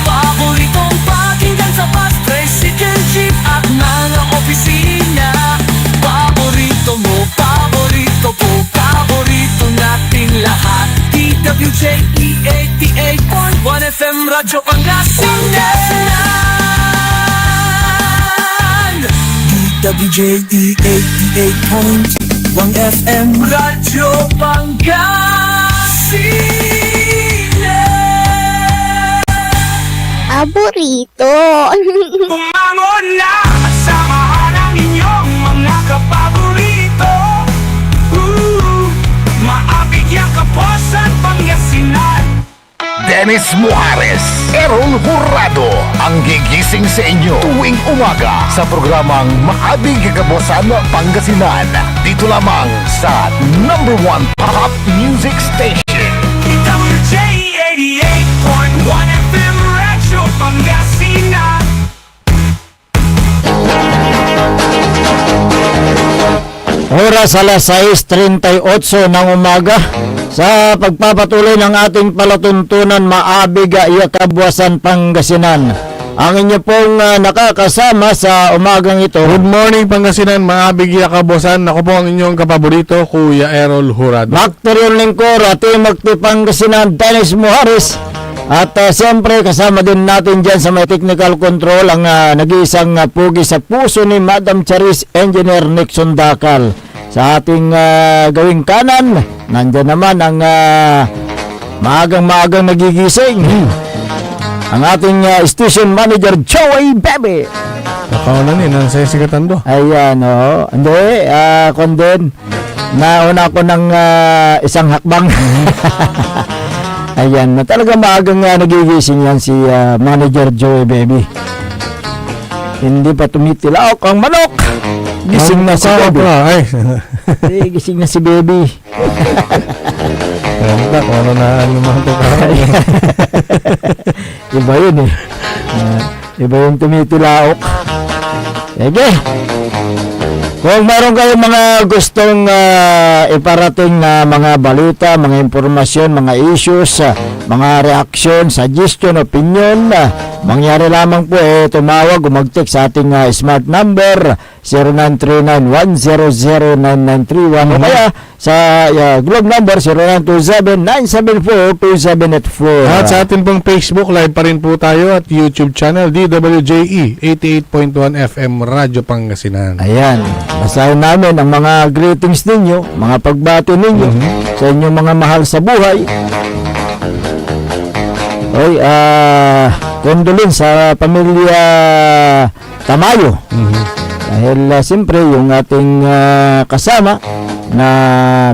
Paboritong pakinggan sa bus, tricycle, jeep at mga opisina. Paborito mo, paborito ko, paborito nating lahat. Dito Radyo Pangasinan DWJE 88.1 FM Radyo Pangasinan
Paborito.
Bumangon na at samahan ang inyong mga kapaborito. Maabigyan Kapuasan Pangasinan.
Dennis Muhares, Errol Hurado, ang gigising sa inyo tuwing umaga sa programang Maabig Kapuasan Pangasinan. Dito lamang sa number 1 pop music station.
DWJ 88.1 FM Radyo Pangasinan.
Oras alas 6:38 ng umaga. Sa pagpapatuloy ng ating palatuntunan, Maabig Kapuasan Pangasinan. Ang inyo pong nakakasama sa umagang ito.
Good morning Pangasinan, Maabig Kapuasan. Ako po ang inyong kapaborito, Kuya Errol Hurado.
Bakteryon Lingkor, Timothy Pangasinan, Dennis Muhares. At siyempre kasama din natin dyan sa may technical control ang nag-iisang pugi sa puso ni Madam Charis, Engineer Nixon Dakal. Sa ating gawing kanan, nandyan naman ang maagang nagigising. Ang ating station manager, Joey Bebe.
Nakaunan ang saya sikatan do.
Ayan, o. Hindi, kunden. Nauna ko ng isang hakbang. Ayan, na talaga maagang nagigising yan si Manager Joey Baby. Hindi pa tumitilaok ang manok. Gising na si Baby. Gising na si Baby.
Kung ano na yung mga tukaran.
Iba yun eh. Iba yung tumitilaok. Sige. Kung meron kayong mga gustong iparating na mga balita, mga impormasyon, mga issues, mga reaction, suggestion, opinion, mangyari lamang po tumawag o mag-text sa ating smart number 0939-100-9931 o kaya sa globe number 0927-974-2784.
At sa ating pong Facebook live pa rin po tayo at YouTube channel DWJE 88.1 FM Radyo Pangasinan.
Ayan, basahin namin ang mga greetings ninyo, mga pagbati ninyo sa inyong mga mahal sa buhay. Oy, condolence sa pamilya Tamayo. Dahil siyempre yung ating kasama na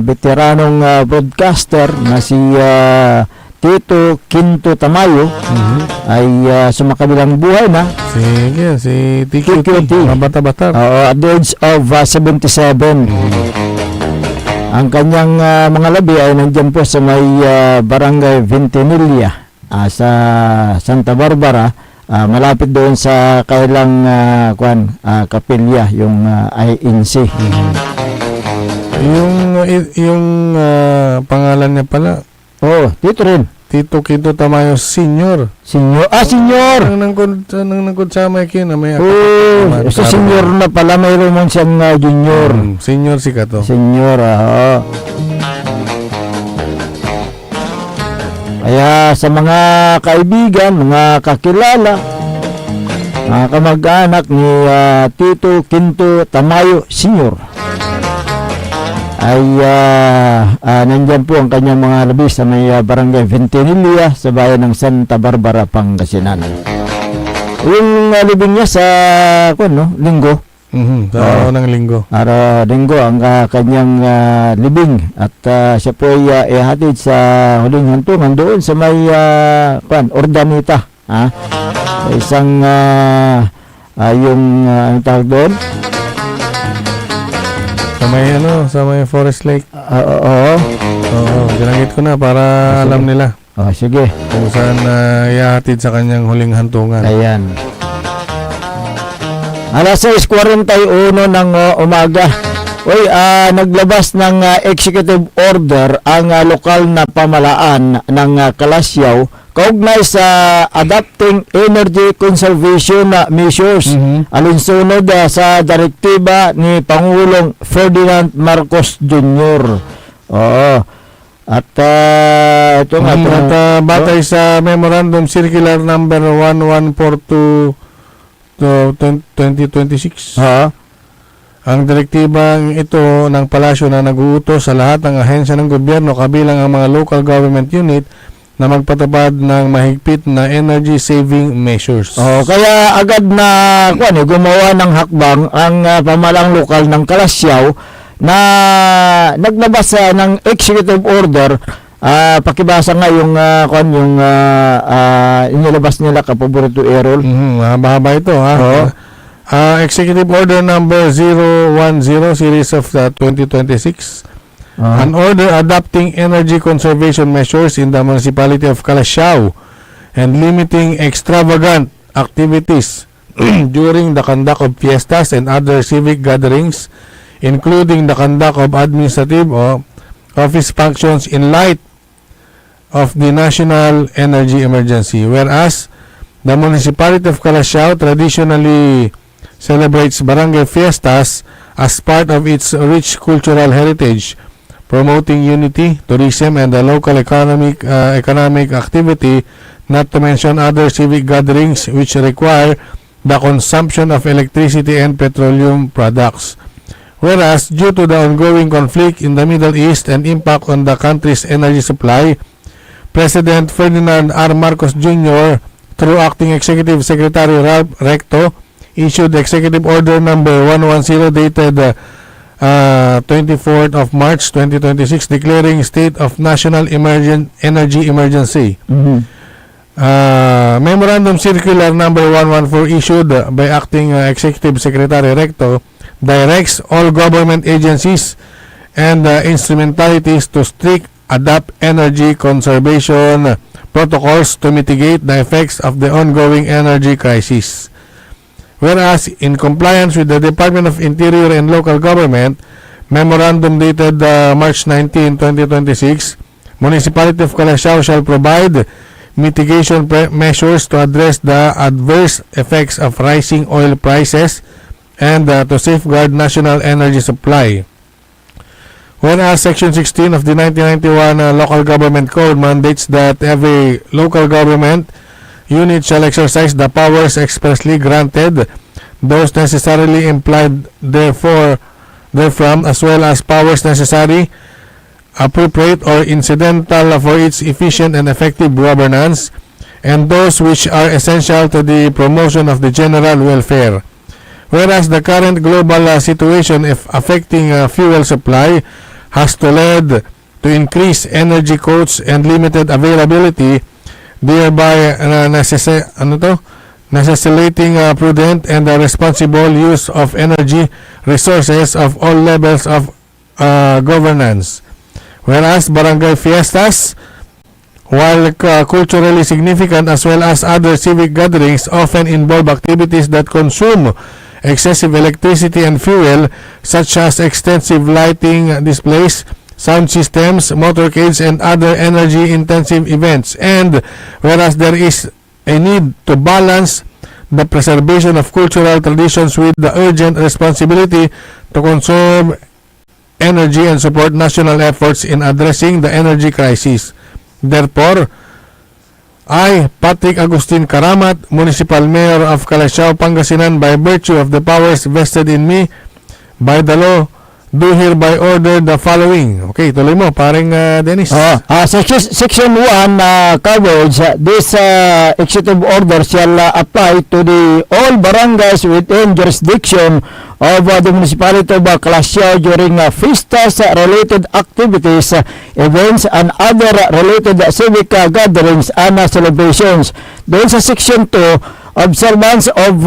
veteranong broadcaster na si Tito Quinto Tamayo ay sumakabilang buhay na.
Sige, si TQT, mga bata-bata.
At the age of 77. Ang kanyang mga labi ay nandyan po sa may barangay Ventimiglia sa Santa Barbara. Malapit doon sa kailang kapilya, yung INC.
Yung pangalan niya pala.
Tito rin.
Tito Quinto Tamayo Senior.
Senior? Senior!
Nang nangkod sa may kin.
So senior na pala, mayroon mong siyang junior.
Senior si Kato.
Senior, Kaya sa mga kaibigan, mga kakilala, mga kamag-anak ni Tito Quinto Tamayo Senior, ay nandyan po ang kanyang mga labi sa may barangay Ventimiglia sa bayan ng Santa Barbara, Pangasinan. Yung libing niya sa linggo.
Sa unang linggo.
Linggo ang kanyang libing at siya po ay ihatid sa huling hantungan doon sa may Ordanita. Isang yung ang tawag doon?
Sa may Forest Lake.
Oo.
Ginagit ko na para alam nila.
Sige.
Kung saan ihatid sa kanyang huling hantungan.
Ayan. Alas 6:41 ng umaga. Naglabas ng executive order ang lokal na pamalaan ng Kalasyaw kaugnay sa adapting energy conservation measures alinsunod sa direktiba ni Pangulong Ferdinand Marcos Jr. At ito nga.
At batay sa Memorandum Circular Number 1142 to 2026. Ang direktibang ito ng palasyo na nag-uutos sa lahat ng ahensya ng gobyerno kabilang ang mga local government unit na magpatupad ng mahigpit na energy saving measures.
Kaya agad na gumawa ng hakbang ang pamahalang lokal ng Kalasyaw na naglabas ng executive order. Pakibasa nga yung inilabas nila kapaborito Errol.
Mahaba ito ha. Executive Order number 010 series of 2026. An order adopting energy conservation measures in the municipality of Kalasyaw and limiting extravagant activities during the conduct of fiestas and other civic gatherings, including the conduct of administrative or office functions in light of the national energy emergency. Whereas the municipality of Kalasyaw traditionally celebrates barangay fiestas as part of its rich cultural heritage, promoting unity, tourism, and the local economic activity, not to mention other civic gatherings which require the consumption of electricity and petroleum products. Whereas, due to the ongoing conflict in the Middle East and impact on the country's energy supply, President Ferdinand R. Marcos Jr., through Acting Executive Secretary Ralph Recto, issued Executive Order number 110 dated 24th of March 2026 declaring state of national energy emergency. Memorandum Circular number 114 issued by Acting Executive Secretary Recto directs all government agencies and instrumentalities to strict adopt energy conservation protocols to mitigate the effects of the ongoing energy crisis. Whereas, in compliance with the Department of Interior and Local Government, Memorandum dated March 19, 2026, Municipality of Kalasyaw shall provide mitigation measures to address the adverse effects of rising oil prices and to safeguard national energy supply. Whereas Section 16 of the 1991 Local Government Code mandates that every local government unit shall exercise the powers expressly granted, those necessarily implied therefrom, as well as powers necessary, appropriate, or incidental for its efficient and effective governance, and those which are essential to the promotion of the general welfare. Whereas the current global situation affecting fuel supply has to lead to increased energy costs and limited availability, thereby necessitating prudent and responsible use of energy resources of all levels of governance. Whereas barangay fiestas, while culturally significant as well as other civic gatherings, often involve activities that consume excessive electricity and fuel, such as extensive lighting displays, sound systems, motorcades, and other energy-intensive events. And whereas there is a need to balance the preservation of cultural traditions with the urgent responsibility to conserve energy and support national efforts in addressing the energy crisis. Therefore, I, Patrick Agustin Karamat, Municipal Mayor of Kalasyaw, Pangasinan, by virtue of the powers vested in me by the law, do hereby order the following. Okay, tuloy mo, paring Dennis.
Section 1 covers this executive order shall apply to the all barangays within jurisdiction of the municipality of Kalasyaw during fiestas, related activities, events, and other related civic gatherings and celebrations. Doon sa Section 2, observance of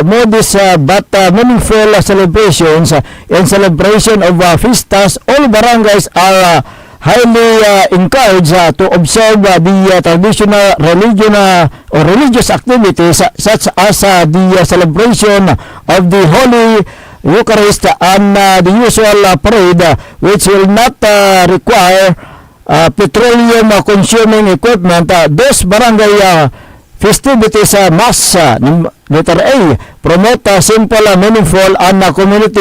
modest but meaningful celebrations in celebration of fiestas, all barangays are highly encouraged to observe the traditional religious activities such as the celebration of the Holy Eucharist and the usual parade, which will not require petroleum consuming equipment. Those barangay festivities mass. Letter A, promote simple, meaningful, and community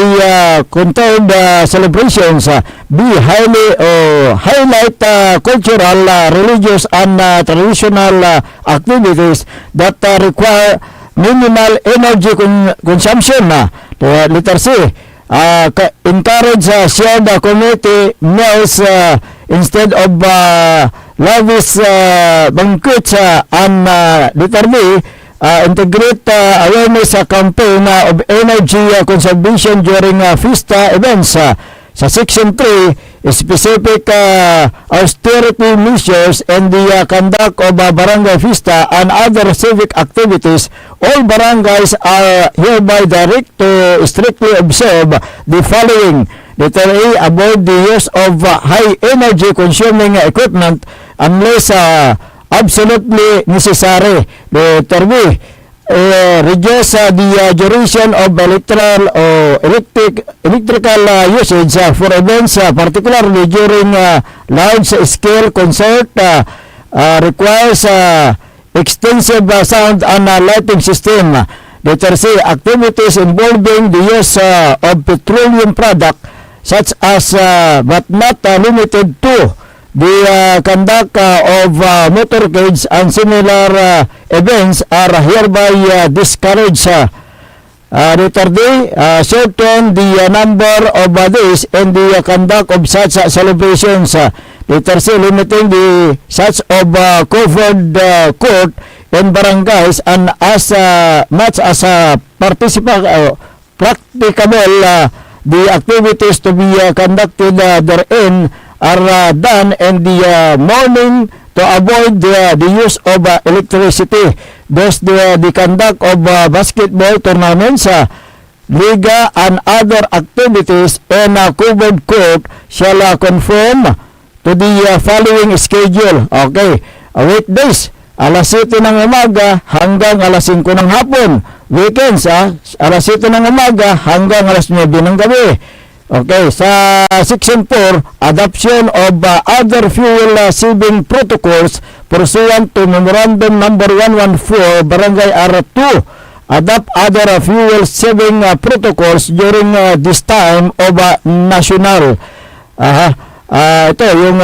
controlled celebrations. B, highlight cultural, religious, and traditional activities that require minimal energy consumption. Letter C, encourage shared community meals instead of lavish banquets. And letter D, integrate awareness campaign of energy conservation during FISTA events. Sa Section 3, specific austerity measures and the conduct of barangay FISTA and other civic activities. All barangays are hereby directed to strictly observe the following. Letter A, avoid the use of high energy consuming equipment unless absolutely necessary. Letter B, reduce the duration of electrical usage for events, particularly during large-scale concert. Requires extensive sound and lighting system. Letter C, activities involving the use of petroleum product such as but not limited to the conduct of motorcades and similar events are hereby discouraged. Letter D, shorten the number of days and the conduct of such celebrations. Letter C, limiting the such of covered court in barangays and as much as practicable the activities to be conducted therein are done in the morning to avoid the use of electricity. Thus, the conduct of basketball tournaments, liga, and other activities in covered court shall conform to the following schedule. Okay, weekdays, alas 7 ng umaga hanggang alas 5 ng hapon. Weekends, alas 7 ng umaga hanggang alas 9 ng gabi. Okay, sa Section 4, adoption of other fuel saving protocols pursuant to Memorandum Number 114, Barangay R2. Adopt other fuel saving protocols during this time of national. Ito yung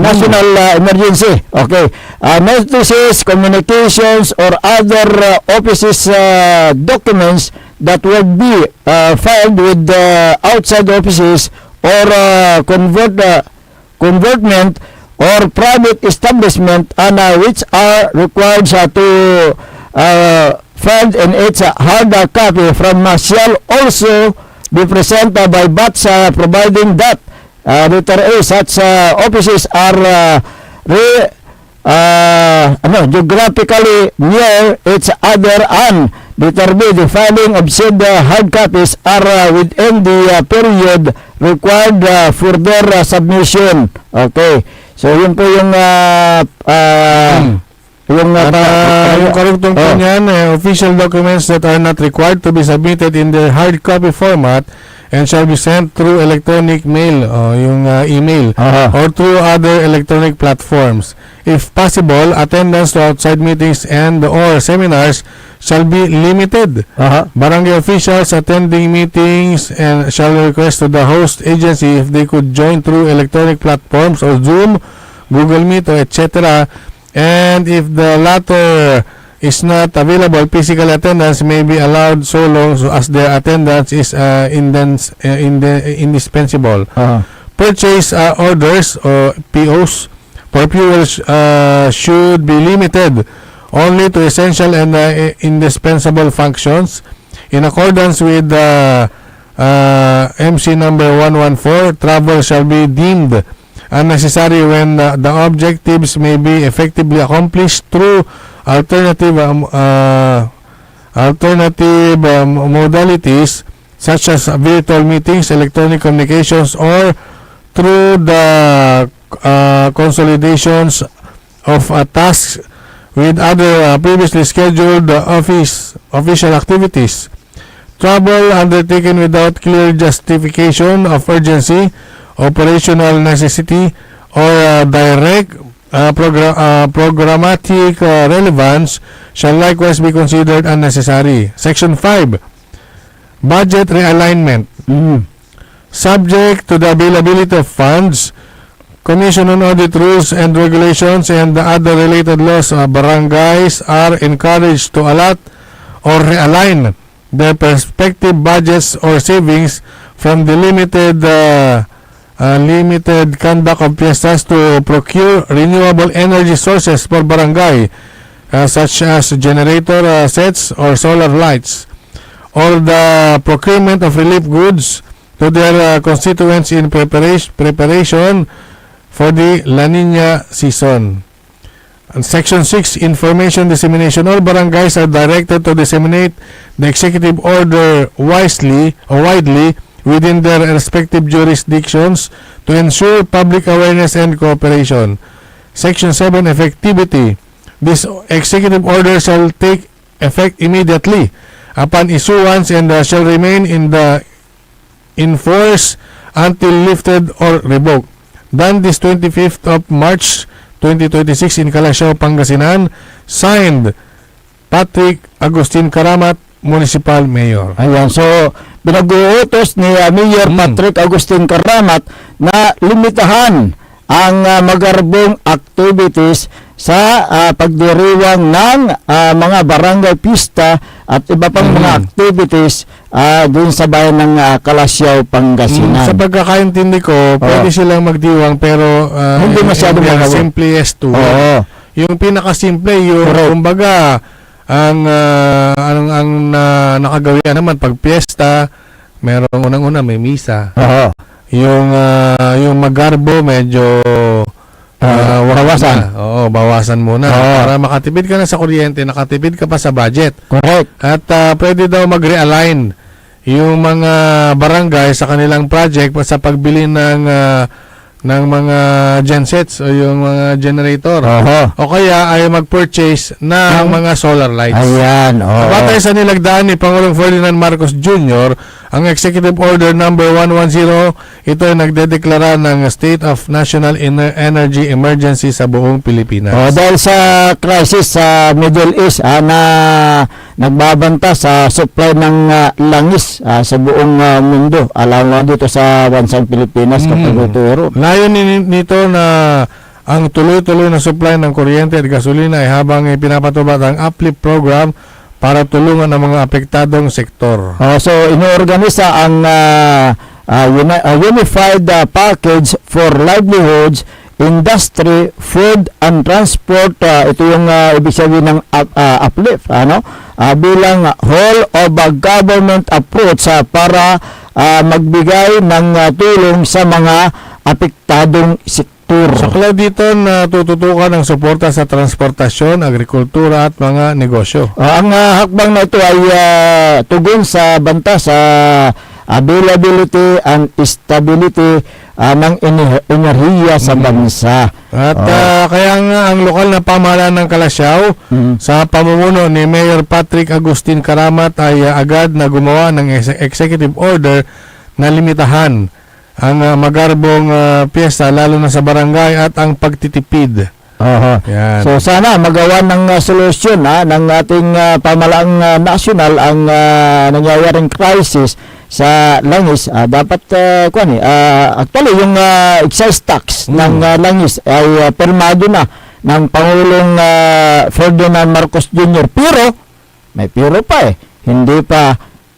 national emergency. Okay. Notices, communications, or other offices documents that would be filed with outside offices or convertment or private establishment and which are required to filed in its hard copy from shall also be presented by BATS providing that letter A, such offices are geographically near each other, and letter B, the filing of said hard copies are within the period required for their submission. Okay. So, yun po yung
yung karuktong po niyan, official documents that are not required to be submitted in the hard copy format and shall be sent through electronic mail, yung email, or through other electronic platforms. If possible, attendance to outside meetings and or seminars shall be limited. Barangay officials attending meetings and shall request to the host agency if they could join through electronic platforms or Zoom, Google Meet, etc. And if the latter is not available, physical attendance may be allowed so long as their attendance is indispensable. Purchase orders or POs for fuel should be limited only to essential and indispensable functions. In accordance with MC number 114, travel shall be deemed unnecessary when the objectives may be effectively accomplished through alternative modalities such as virtual meetings, electronic communications, or through the consolidations of tasks with other previously scheduled official activities. Travel undertaken without clear justification of urgency, operational necessity, or direct programmatic relevance shall likewise be considered unnecessary. Section 5. Budget realignment. Subject to the availability of funds, Commission on Audit Rules and Regulations and the other related laws, barangays are encouraged to allot or realign their respective budgets or savings from the limited conduct of fiestas to procure renewable energy sources for barangay, such as generator sets or solar lights, or the procurement of relief goods to their constituents in preparation for the La Nina season. And Section 6, Information Dissemination. All barangays are directed to disseminate the executive order wisely or widely within their respective jurisdictions to ensure public awareness and cooperation. Section 7, Effectivity. This executive order shall take effect immediately upon issuance and shall remain in force until lifted or revoked. Done this 25th of March 2026 in Calasiao, Pangasinan. Signed, Patrick Agustin Karamat, Municipal Mayor.
Ayan, so pinag-uutos ni Mayor Patrick Agustin Karamat na limitahan ang magarbong activities sa pagdiriwang ng mga barangay pista at iba pang mga activities dun sa bayan ng Calasiao, Pangasinan.
Sa pagkakaintindi ko, pwede silang magdiwang pero
hindi masyadong magawin.
Simplest to. Yung pinakasimple, yung kumbaga ang nakagawian naman pag piyesta, merong unang-una may misa. Yung magarbo medyo
bawasan.
Bawasan muna para makatipid ka na sa kuryente, nakatipid ka pa sa budget.
Correct.
At pwede daw mag-realign yung mga barangay sa kanilang project sa pagbili ng mga gensets o yung mga generator. O kaya ay mag-purchase ng mga solar lights.
Ayan.
Batay sa nilagdaan ni Pangulong Ferdinand Marcos Jr., ang Executive Order number 110, ito ay nagdedeklara ng State of National Energy Emergency sa buong Pilipinas.
Dahil sa crisis sa Middle East na nagbabanta sa supply ng langis sa buong mundo, alam mo dito sa bansang Pilipinas, kapag
layon nito na ang tuloy-tuloy na supply ng kuryente at gasolina ay habang pinapatupad ang uplift program para tulungan ang mga apektadong sektor.
So inoorganisa ang Unified Package for Livelihoods, Industry, Food and Transport. Ito yung ibig sabihin ng uplift, bilang whole of a government approach para magbigay ng tulong sa mga apektadong sektor.
Sa club dito na tututukan ng suporta sa transportasyon, agrikultura at mga negosyo.
Ang hakbang na ito ay tugon sa banta sa availability and stability ng enerhiya sa bansa.
At kaya nga ang lokal na pamahalaan ng Calasiao sa pamumuno ni Mayor Patrick Agustin Karamat ay agad na gumawa ng executive order na limitahan ang magarbong piyesta lalo na sa barangay at ang pagtitipid. Yan.
So sana magawa ng solusyon ng ating pamahalaang nasyonal ang nangyayaring crisis sa langis. Dapat actually yung excise tax ng langis ay permado na ng Pangulong Ferdinand Marcos Jr. Pero may pero pa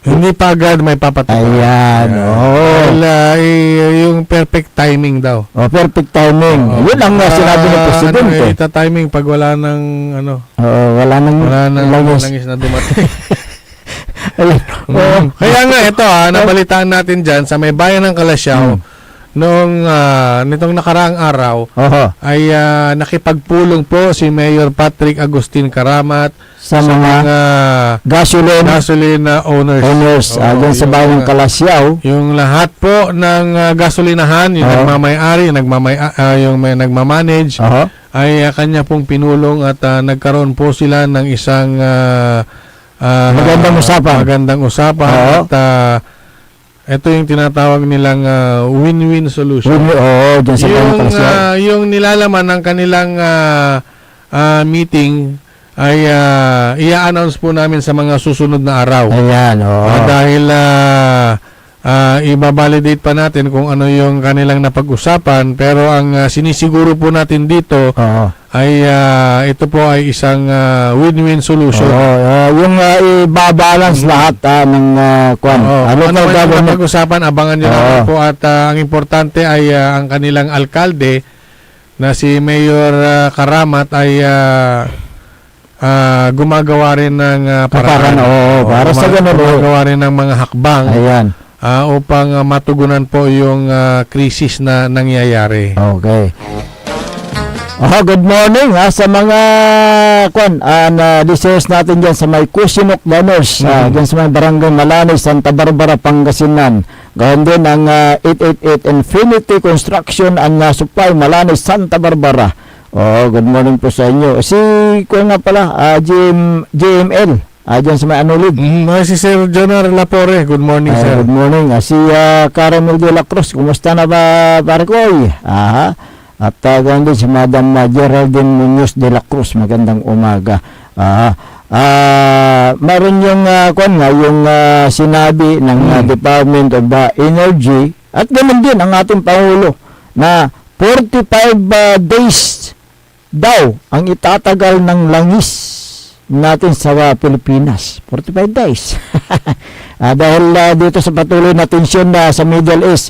hindi pa agad may papatupad.
Ayan.
Yung perfect timing daw.
Perfect timing. Yun ang sinabi ng Presidente.
Timing pag wala ng
wala nang
langis na dumating. Kaya nga ito nabalitaan natin dyan sa may bayan ng Calasiao nitong nakaraang araw ay nakipagpulong po si Mayor Patrick Agustin Karamat
sa mga gasoline owners dyan sa bayan ng Calasiao.
Yung lahat po ng gasolinahan, yung nagmamay-ari, yung may nagmamanage, ay kanya pong pinulong at nagkaroon po sila ng isang magandang usapan. At ito yung tinatawag nilang win-win solution.
Oo, dyan sa
Yung,
kalasyan.
yung nilalaman ng kanilang meeting ay i-announce po namin sa mga susunod na araw.
Ayan, oo.
Dahil i-validate pa natin kung ano yung kanilang napag-usapan, pero ang sinisiguro po natin dito
Oo.
ay ito po ay isang win-win solution.
Yung i-balance lahat ng kwan.
Oo,
Ano
kung
to
ano man yung
gagawin?
napag-usapan, abangan nyo naman po, at ang importante ay ang kanilang alkalde na si Mayor Karamat ay gumagawa rin ng
Paraan, oo, para sa ganun, oo.
gumagawa rin ng mga hakbang
Ayan.
upang matugunan po yung krisis na nangyayari.
Okay. Good morning sa mga na listeners natin dyan sa may Kusinok Donors, dyan sa may Barangay Malani, Santa Barbara, Pangasinan. Gawin din ang 888 Infinity Construction and Supply, Malani, Santa Barbara. Good morning po sa inyo. Si nga pala, JML, dyan sa may Anulid.
Si Sir Jonar Lapore, good morning, sir.
Good morning. Si Caramel de la Cruz, kumusta na ba, pare ko? At gawin din si Madam Geraldine Munoz de la Cruz, magandang umaga. Meron yung yung sinabi ng Department of Energy, at ganoon din ang ating Pangulo, na 45 days daw ang itatagal ng langis natin sa Pilipinas. 45 days. Dahil dito sa patuloy na tensyon sa Middle East,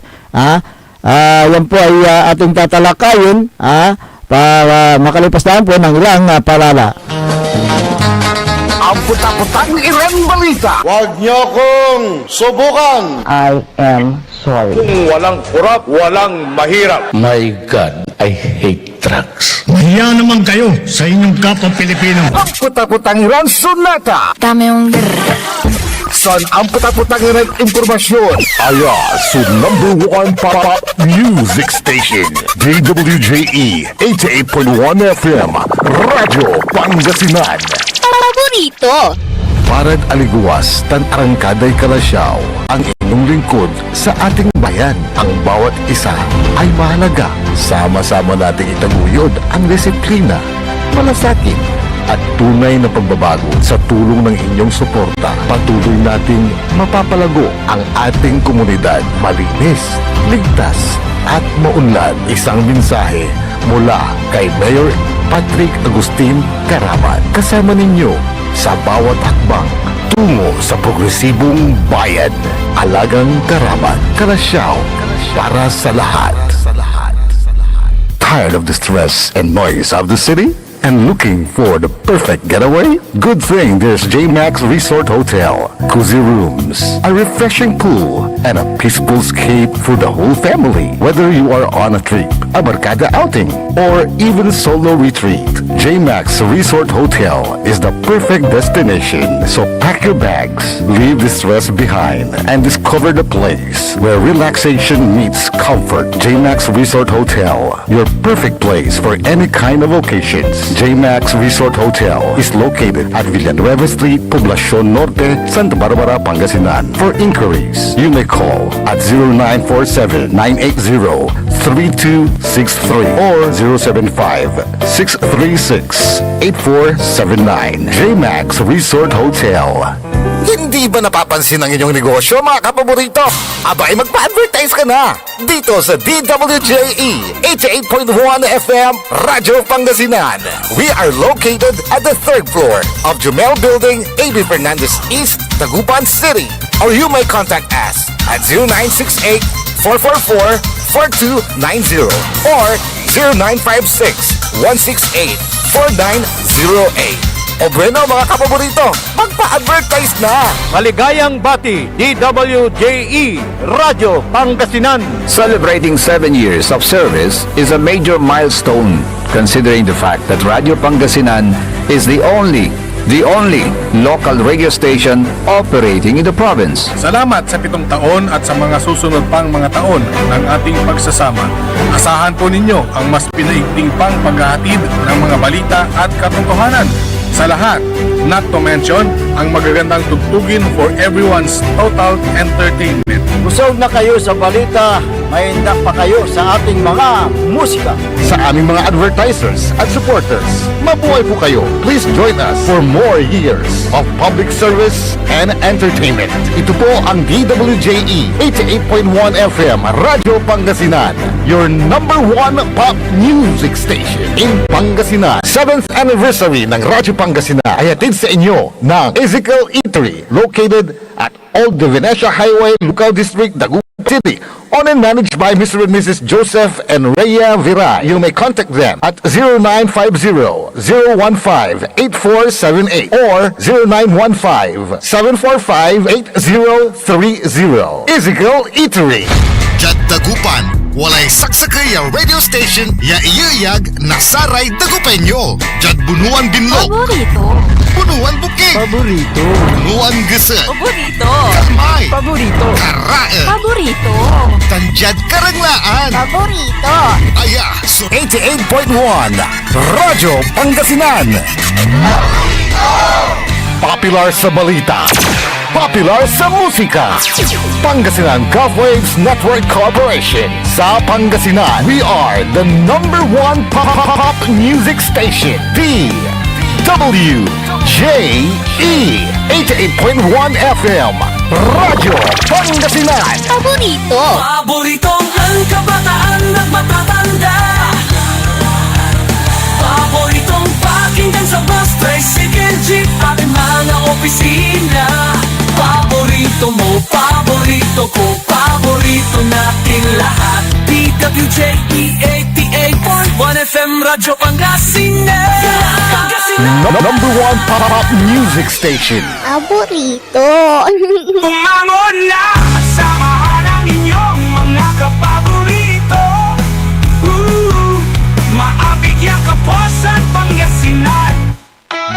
yan po ay ating tatalakayin para makalipas na po ng ilang palala.
Ang puta-putang Iran Balita.
Huwag niyo kong subukan.
I am sorry.
Kung walang kurap, walang mahirap.
My God, I hate drugs.
Mahiya naman kayo sa inyong kapwa Pilipino.
Ang puta-putang Iran Sunata.
Dami yung
Son ang puta-putang Iran Impormasyon. Aya sa #1 pop music station. DWJE 88.1 FM. Radyo Pangasinan.
paborito.
Parad aliguas, tan arangkaday kalasyaw, ang inyong lingkod sa ating bayan. Ang bawat isa ay mahalaga. Sama-sama nating itaguyod ang disiplina, malasakit, at tunay na pagbabago. Sa tulong ng inyong suporta, patuloy nating mapapalago ang ating komunidad. Malinis, ligtas, at maunlad. Isang mensahe mula kay Mayor Patrick Agustin Karamat. Kasama ninyo sa bawat hakbang tungo sa progresibong bayan. Alagang Karamat, Kalasyaw, para sa lahat. Tired of the stress and noise of the city? And looking for the perfect getaway? Good thing there's JMax Resort Hotel. Cozy rooms, a refreshing pool, and a peaceful escape for the whole family. Whether you are on a trip, a barkada outing, or even solo retreat, JMax Resort Hotel is the perfect destination. So pack your bags, leave the stress behind, and discover the place where relaxation meets comfort. JMax Resort Hotel, your perfect place for any kind of occasions. JMax Resort Hotel is located at Villanueva Street, Poblacion Norte, Santa Barbara, Pangasinan. For inquiries, you may call at 0947-980-3263 or 075-636-8479. JMax Resort Hotel. Hindi ba napapansin ang inyong negosyo, mga kapaborito? Abay, magpa-advertise ka na dito sa DWJE 88.1 FM Radyo Pangasinan. We are located at the 3rd floor of Jumel Building, A.B. Fernandez East, Tagupan City. Or you may contact us at 0968-444-4290 or 0956-168-4908. O bueno, mga kapaborito, magpa-advertise na!
Maligayang bati, DWJE, Radyo Pangasinan.
Celebrating 7 years of service is a major milestone, considering the fact that Radio Pangasinan is the only local radio station operating in the province.
Salamat sa 7 taon at sa mga susunod pang mga taon ng ating pagsasama. Asahan po ninyo ang mas pinaigting pang paghahatid ng mga balita at katotohanan sa lahat. Not to mention, ang magagandang tugtugin for everyone's total entertainment.
Busog na kayo sa balita, may indak pa kayo sa ating mga musika.
Sa aming mga advertisers at supporters, mabuhay po kayo. Please join us for more years of public service and entertainment. Ito po ang DWJE 88.1 FM Radyo Pangasinan, your number one pop music station in Pangasinan. 7th anniversary ng Radyo Pangasinan ay hatid sa inyo ng Ezekiel Eatery located at Old De Venecia Highway, Lucao District, Dagupan City, owned and managed by Mr. and Mrs. Joseph and Rhea Viray. You may contact them at 0950-015-8478 or 0915-745-8030. Ezekiel Eatery.
Jad Dagupan, walay saksakay ang radio station ya iyayag nasaray Dagupenyo. Jad Bunuan Binlog,
Paborito.
Bunuan Bukid,
Paborito.
Bunuan Gese,
Paborito.
Kalmay,
Paborito.
Karae,
Paborito.
Tanjad Karaglaan,
Paborito.
Aya, so
88.1 Radyo Pangasinan. Popular sa balita, popular sa musika. Pangasinan Golfwaves Network Corporation. Sa Pangasinan, we are the number one pop music station. DWJE 88.1 FM Radyo Pangasinan.
Paborito.
Paboritong ang kabataan at matatanda. Paboritong pakinggan sa bus, tricycle, jeep at mga opisina. Paborito mo, paborito ko, paborito natin lahat. DWJE 88.1 FM Radyo Pangasinan.
Number one pop music station.
Paborito.
Umangon na, samahan ang inyong mga kapaborito. Maabigyan ka po sa Pangasinan.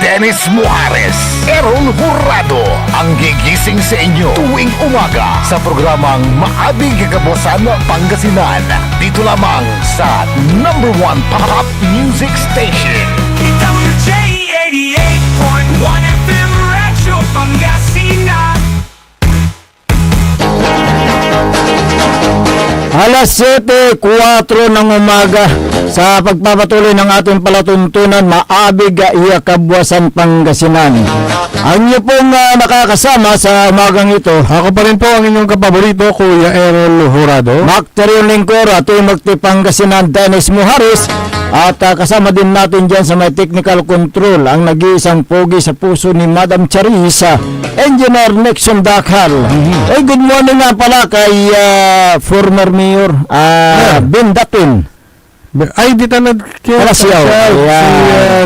Dennis Muarez, Errol Hurado, ang gigising sa inyo tuwing umaga sa programang Maabig Kakabosan Pangasinan. Dito lamang sa number one pop music station.
DWJE 88.1 FM Radyo Pangasinan.
Alas 7:04 ng umaga sa pagpapatuloy ng ating palatuntunan, Maabig iya Kabwasan Pangasinan. Ang inyo pong nakakasama sa umagang ito,
Ako pa rin po ang inyong kapaborito, Kuya Errol Jurado.
Macterion Lingkor, Atoy Magti Pangasinan, Dennis Muharis, at kasama din natin dyan sa may technical control ang nag-iisang pogi sa puso ni Madam Charissa, Engineer Nixon Dakhal. Good morning nga pala kay former Mayor Ben Datin.
Ay, di tanad kaya
si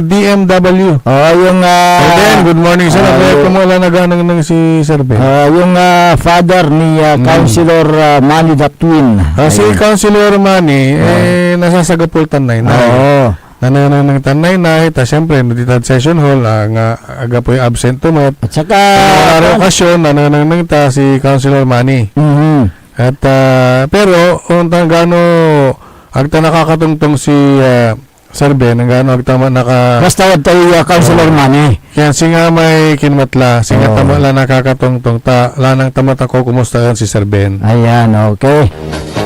DMW.
Yung
Ben, good morning sir. Kumula naganang ng si Sir Ben.
yung father ni Councilor Manny Datwin.
Si Councilor Manny, nasasagapultan na yun. Nananang ng tanay na ita, siyempre, notitad session hall, ang aga po yung absent tumat.
At saka,
okasyon, nananang ng ita si Councilor Manny. At, pero, untang gano, agta nakakatungtong si Sir Ben, ang gano, agta
basta wad tayo Councilor Manny.
Kaya singa may kinmatla, singa tama la nakakatungtong, lanang tamat ako, kumusta yan si Sir Ben?
Ayan, okay.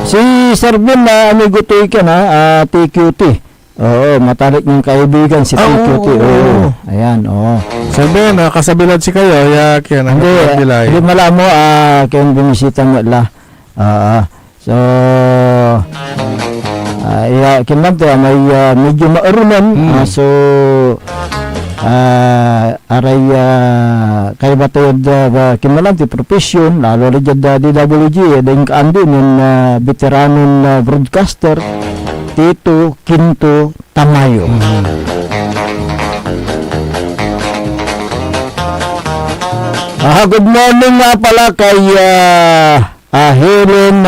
Si Sir Ben, amigo to ka na, TQT. Oo, matarik ng kaibigan si TQT. Ayan,
Sir Ben, kasabilad si kayo, kaya
hindi malamo, kaya binisita mo la. So, kinamte, may medyo maarunan. So, aray, kaya ba ito kinalanti, profession, lalo na dyan DWG, dahil kaandi ng veteranon broadcaster, Tito Quinto Tamayo. Good morning nga pala kay Helen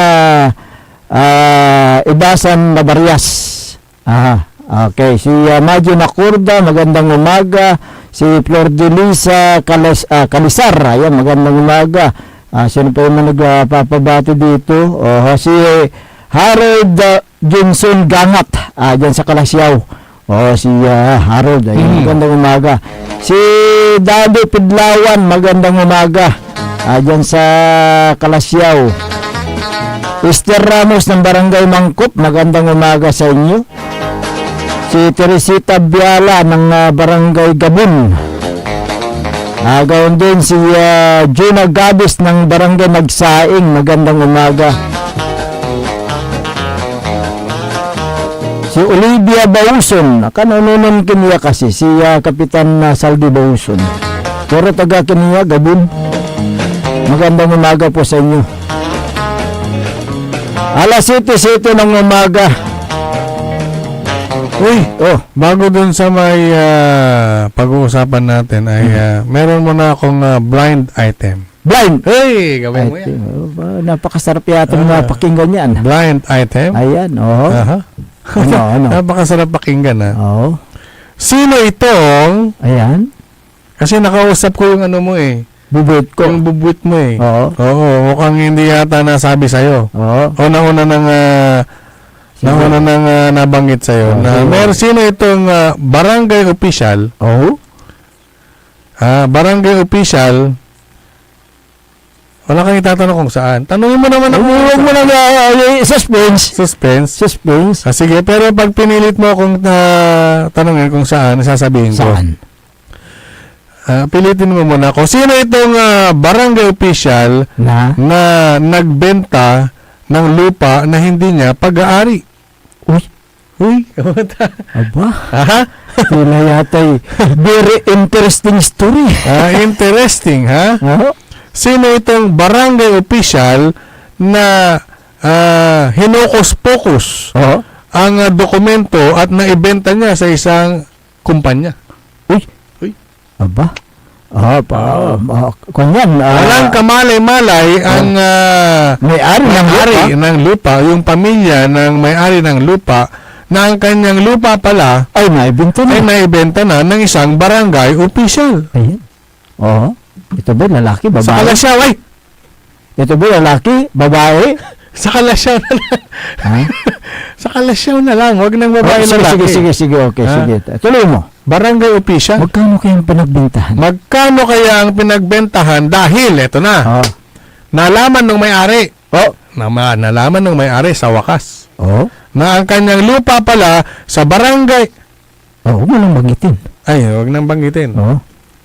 Ibasan Nabarias. Okay, si Majo Nakurda, magandang umaga. Si Flor de Lisa Calisar, ayan, magandang umaga. Sino pa yung nagpapabati dito? Si Harold Johnson Gangat, dyan sa Kalasyaw. Si Harold, ayun, magandang umaga. Si Daddy Pidlawan, magandang umaga. Diyan sa Kalasyaw. Esther Ramos ng Barangay Mangkop, magandang umaga sa inyo. Si Teresita Biala ng Barangay Gabon. Gawin din si Juna Gabis ng Barangay Nagsaing, magandang umaga. Si Olivia Bauson, kananunan kiniya kasi, si Kapitan Saldi Bauson. Pero taga kiniya, Gabon. Magandang umaga po sa inyo. Alas 7:07 ng umaga.
Uy, bago dun sa may pag-uusapan natin ay meron mo na akong blind item.
Blind?
Hey, gawin mo yan.
Napakasarap yata ng pakinggan yan.
Blind item?
Ayan, Ano?
Napakasarap pakinggan, ha?
Oo.
Sino itong...
Ayan.
Kasi nakausap ko yung ano mo eh.
Bubuit ko.
Yung bubuit mo eh.
Oo.
Mukhang hindi yata nasabi sa'yo.
Oo.
Nauna nang nabanggit sa'yo. Meron sino itong barangay official.
Oo.
Barangay official. Wala kang itatanong kung saan. Tanungin mo naman ako.
Huwag mo lang suspense.
Suspense? Sige, pero pag pinilit mo akong tanungin kung saan, sasabihin ko.
Saan?
Pilitin mo muna ako. Sino itong barangay official na nagbenta ng lupa na hindi niya pag-aari? Uy.
Aba. Sila yata very interesting story.
Interesting, ha? Sino itong barangay official na hinukos-pokos ang dokumento at naibenta niya sa isang kumpanya?
Uy. Aba. Kunyan.
Walang kamalay-malay ang may-ari ng lupa, yung pamilya ng may-ari ng lupa, na ang kanyang lupa pala
ay naibenta na ng isang barangay official. Ayan. Ito ba lalaki, babae?
Sa Kalasyaw, ay!
Ito ba lalaki, babae?
Sa Kalasyaw na lang. Sa Kalasyaw na lang, wag nang babae lalaki.
Sige, okay, sige. Tuloy mo.
Barangay official.
Magkano kaya ang pinagbentahan?
Magkano kaya ang pinagbentahan dahil, eto na, nalaman ng may-ari. Nalaman ng may-ari sa wakas. Na ang kanyang lupa pala sa barangay.
Huwag mo nang banggitin.
Ay, huwag nang banggitin.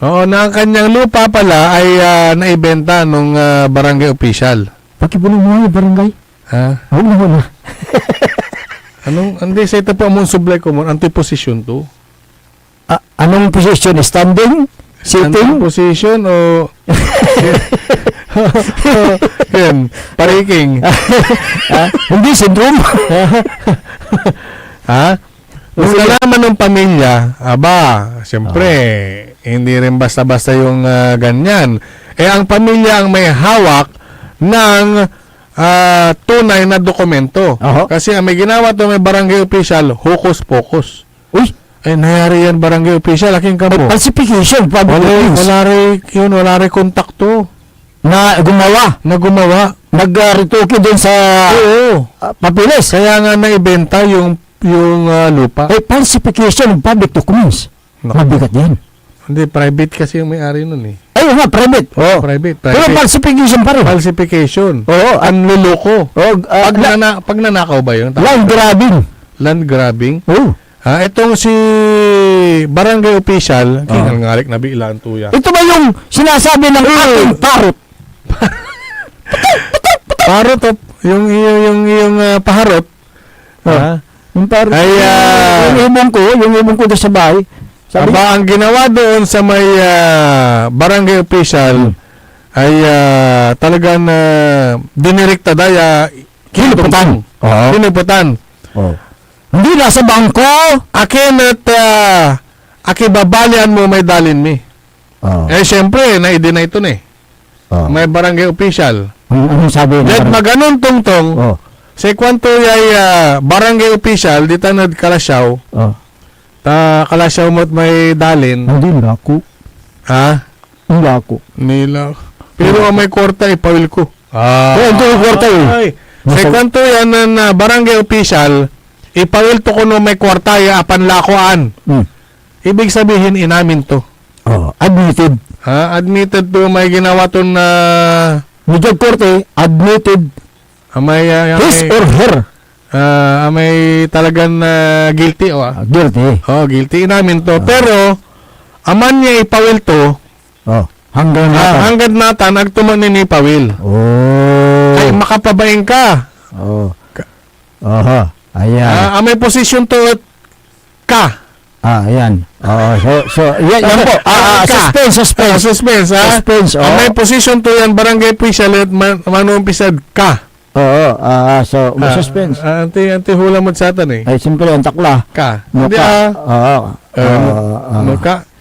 Na ang kanyang lupa pala ay naibenta nung barangay official.
Pakibulong mo yung barangay? Huwag na muna.
Hindi, sa ito po among sublay ko mo, antiposition to.
Anong position? Standing? Sitting?
Position o... Yan, pariking.
Hindi, syndrome.
Nung nalaman ng pamilya, siyempre, hindi rin basta-basta yung ganyan. Ang pamilya ang may hawak ng tunay na dokumento. Kasi may ginawa to may barangay official, hokus-pokus.
Uy!
Nangyari yan barangay official, aking kamo.
Falsification,
wala rin kontakto.
Na gumawa. Nag-rituki doon sa papilis.
Kaya nga naibenta yung lupa.
Falsification of public documents. Mabigat yan.
Hindi, private kasi yung may-ari nun eh.
Ayun nga, private.
Private.
Pero falsification pa rin.
Falsification. Ang luloko. Pag nanakaw ba yun?
Land grabbing.
Land grabbing?
Itong
si barangay official, kingalngalik na bilaan tuya.
Ito ba yung sinasabi ng ating parot?
Parot, yung paharot.
Yung parot. Yung ibon ko doon sa bahay.
Ang ginawa doon sa may barangay official ay talagang dinirekta daya
kinuputan. Hindi nasa bangko.
Akin at akibabalian mo may dalin mi. Siyempre, na-i-deny ito na eh. May barangay official.
Anong sabi mo?
Let maganon tungtong. Sa kwanto ay barangay official, dito na Kalasyaw. Kalasyaw mo't may dalin.
Hindi na ako. Hindi ako.
Pero may kwarta ipawil ko.
Ito yung kwarta eh.
Sa kwanto yan na barangay official, ipawilto ko no may kwartaya apan lakoan. Ibig sabihin inamin to.
Admitted.
Admitted to may ginawa to na
Medyo korte, admitted
may
his or her.
May talagang guilty
Guilty.
Guilty inamin to. Pero aman niya ipawilto. Hanggang natan agtuman ni pawil. Ay makapabaing ka.
Ayan.
May position to ka.
Ayan. Yan po. Suspense.
Suspense. May position to yan barangay official at manuumpisad ka.
May suspense.
Anti hula mo sa atan eh.
Ay, simple ang takla.
Ka.
Hindi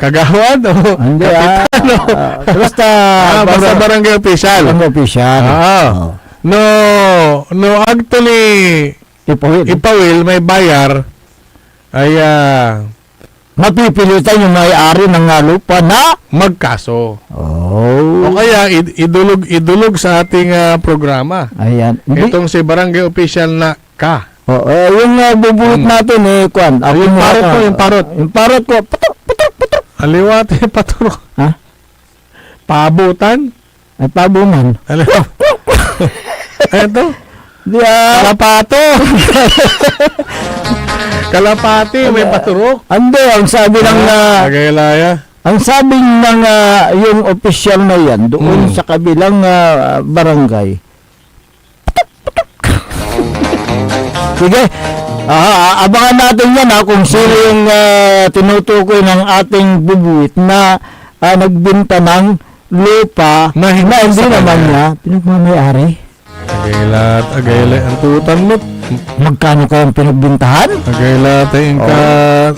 Kagawad o
Hindi
kapitan o
basta
barangay official.
Barangay official.
No actually ipawil may bayar ay
mapipilitan yung may-ari ng lupa na
magkaso. O kaya idulog sa ating programa.
Ayan.
Itong si barangay official na ka.
Yung bubuhit natin Kwan.
Yung parot.
Yung parot ko. Putok.
Aliwat paturok. Paabutan.
Ay, pabunan.
Ito. Kalapato. Kalapati, may paturok.
Ando, ang sabi ng
Agaylaya.
ang sabi ng yung official na yan doon sa kabilang barangay. Sige. Abangan natin yan kung sino yung tinutukoy ng ating bubuit na nagbinta ng lupa na hindi naman niya pinagmamayari.
Agaylat, ang tutan mo.
Magkano kayang pinagbintahan?
Agaylat,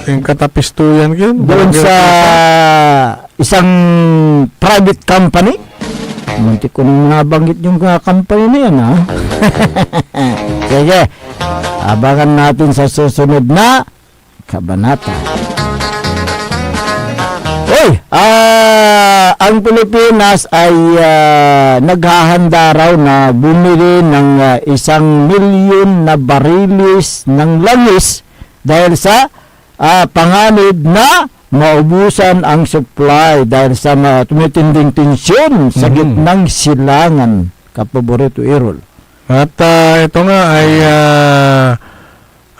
yung katapistuyan yun.
Doon sa isang private company. Muntik ko nang nabanggit yung company na yan, Sige, abangan natin sa susunod na kabanata. Ang Pilipinas ay naghahanda raw na bumili ng 1 milyon na barilis ng langis dahil sa panganib na maubusan ang supply dahil sa tumitinding tensyon sa gitnang silangan. Kapaborito Errol.
At ito nga ay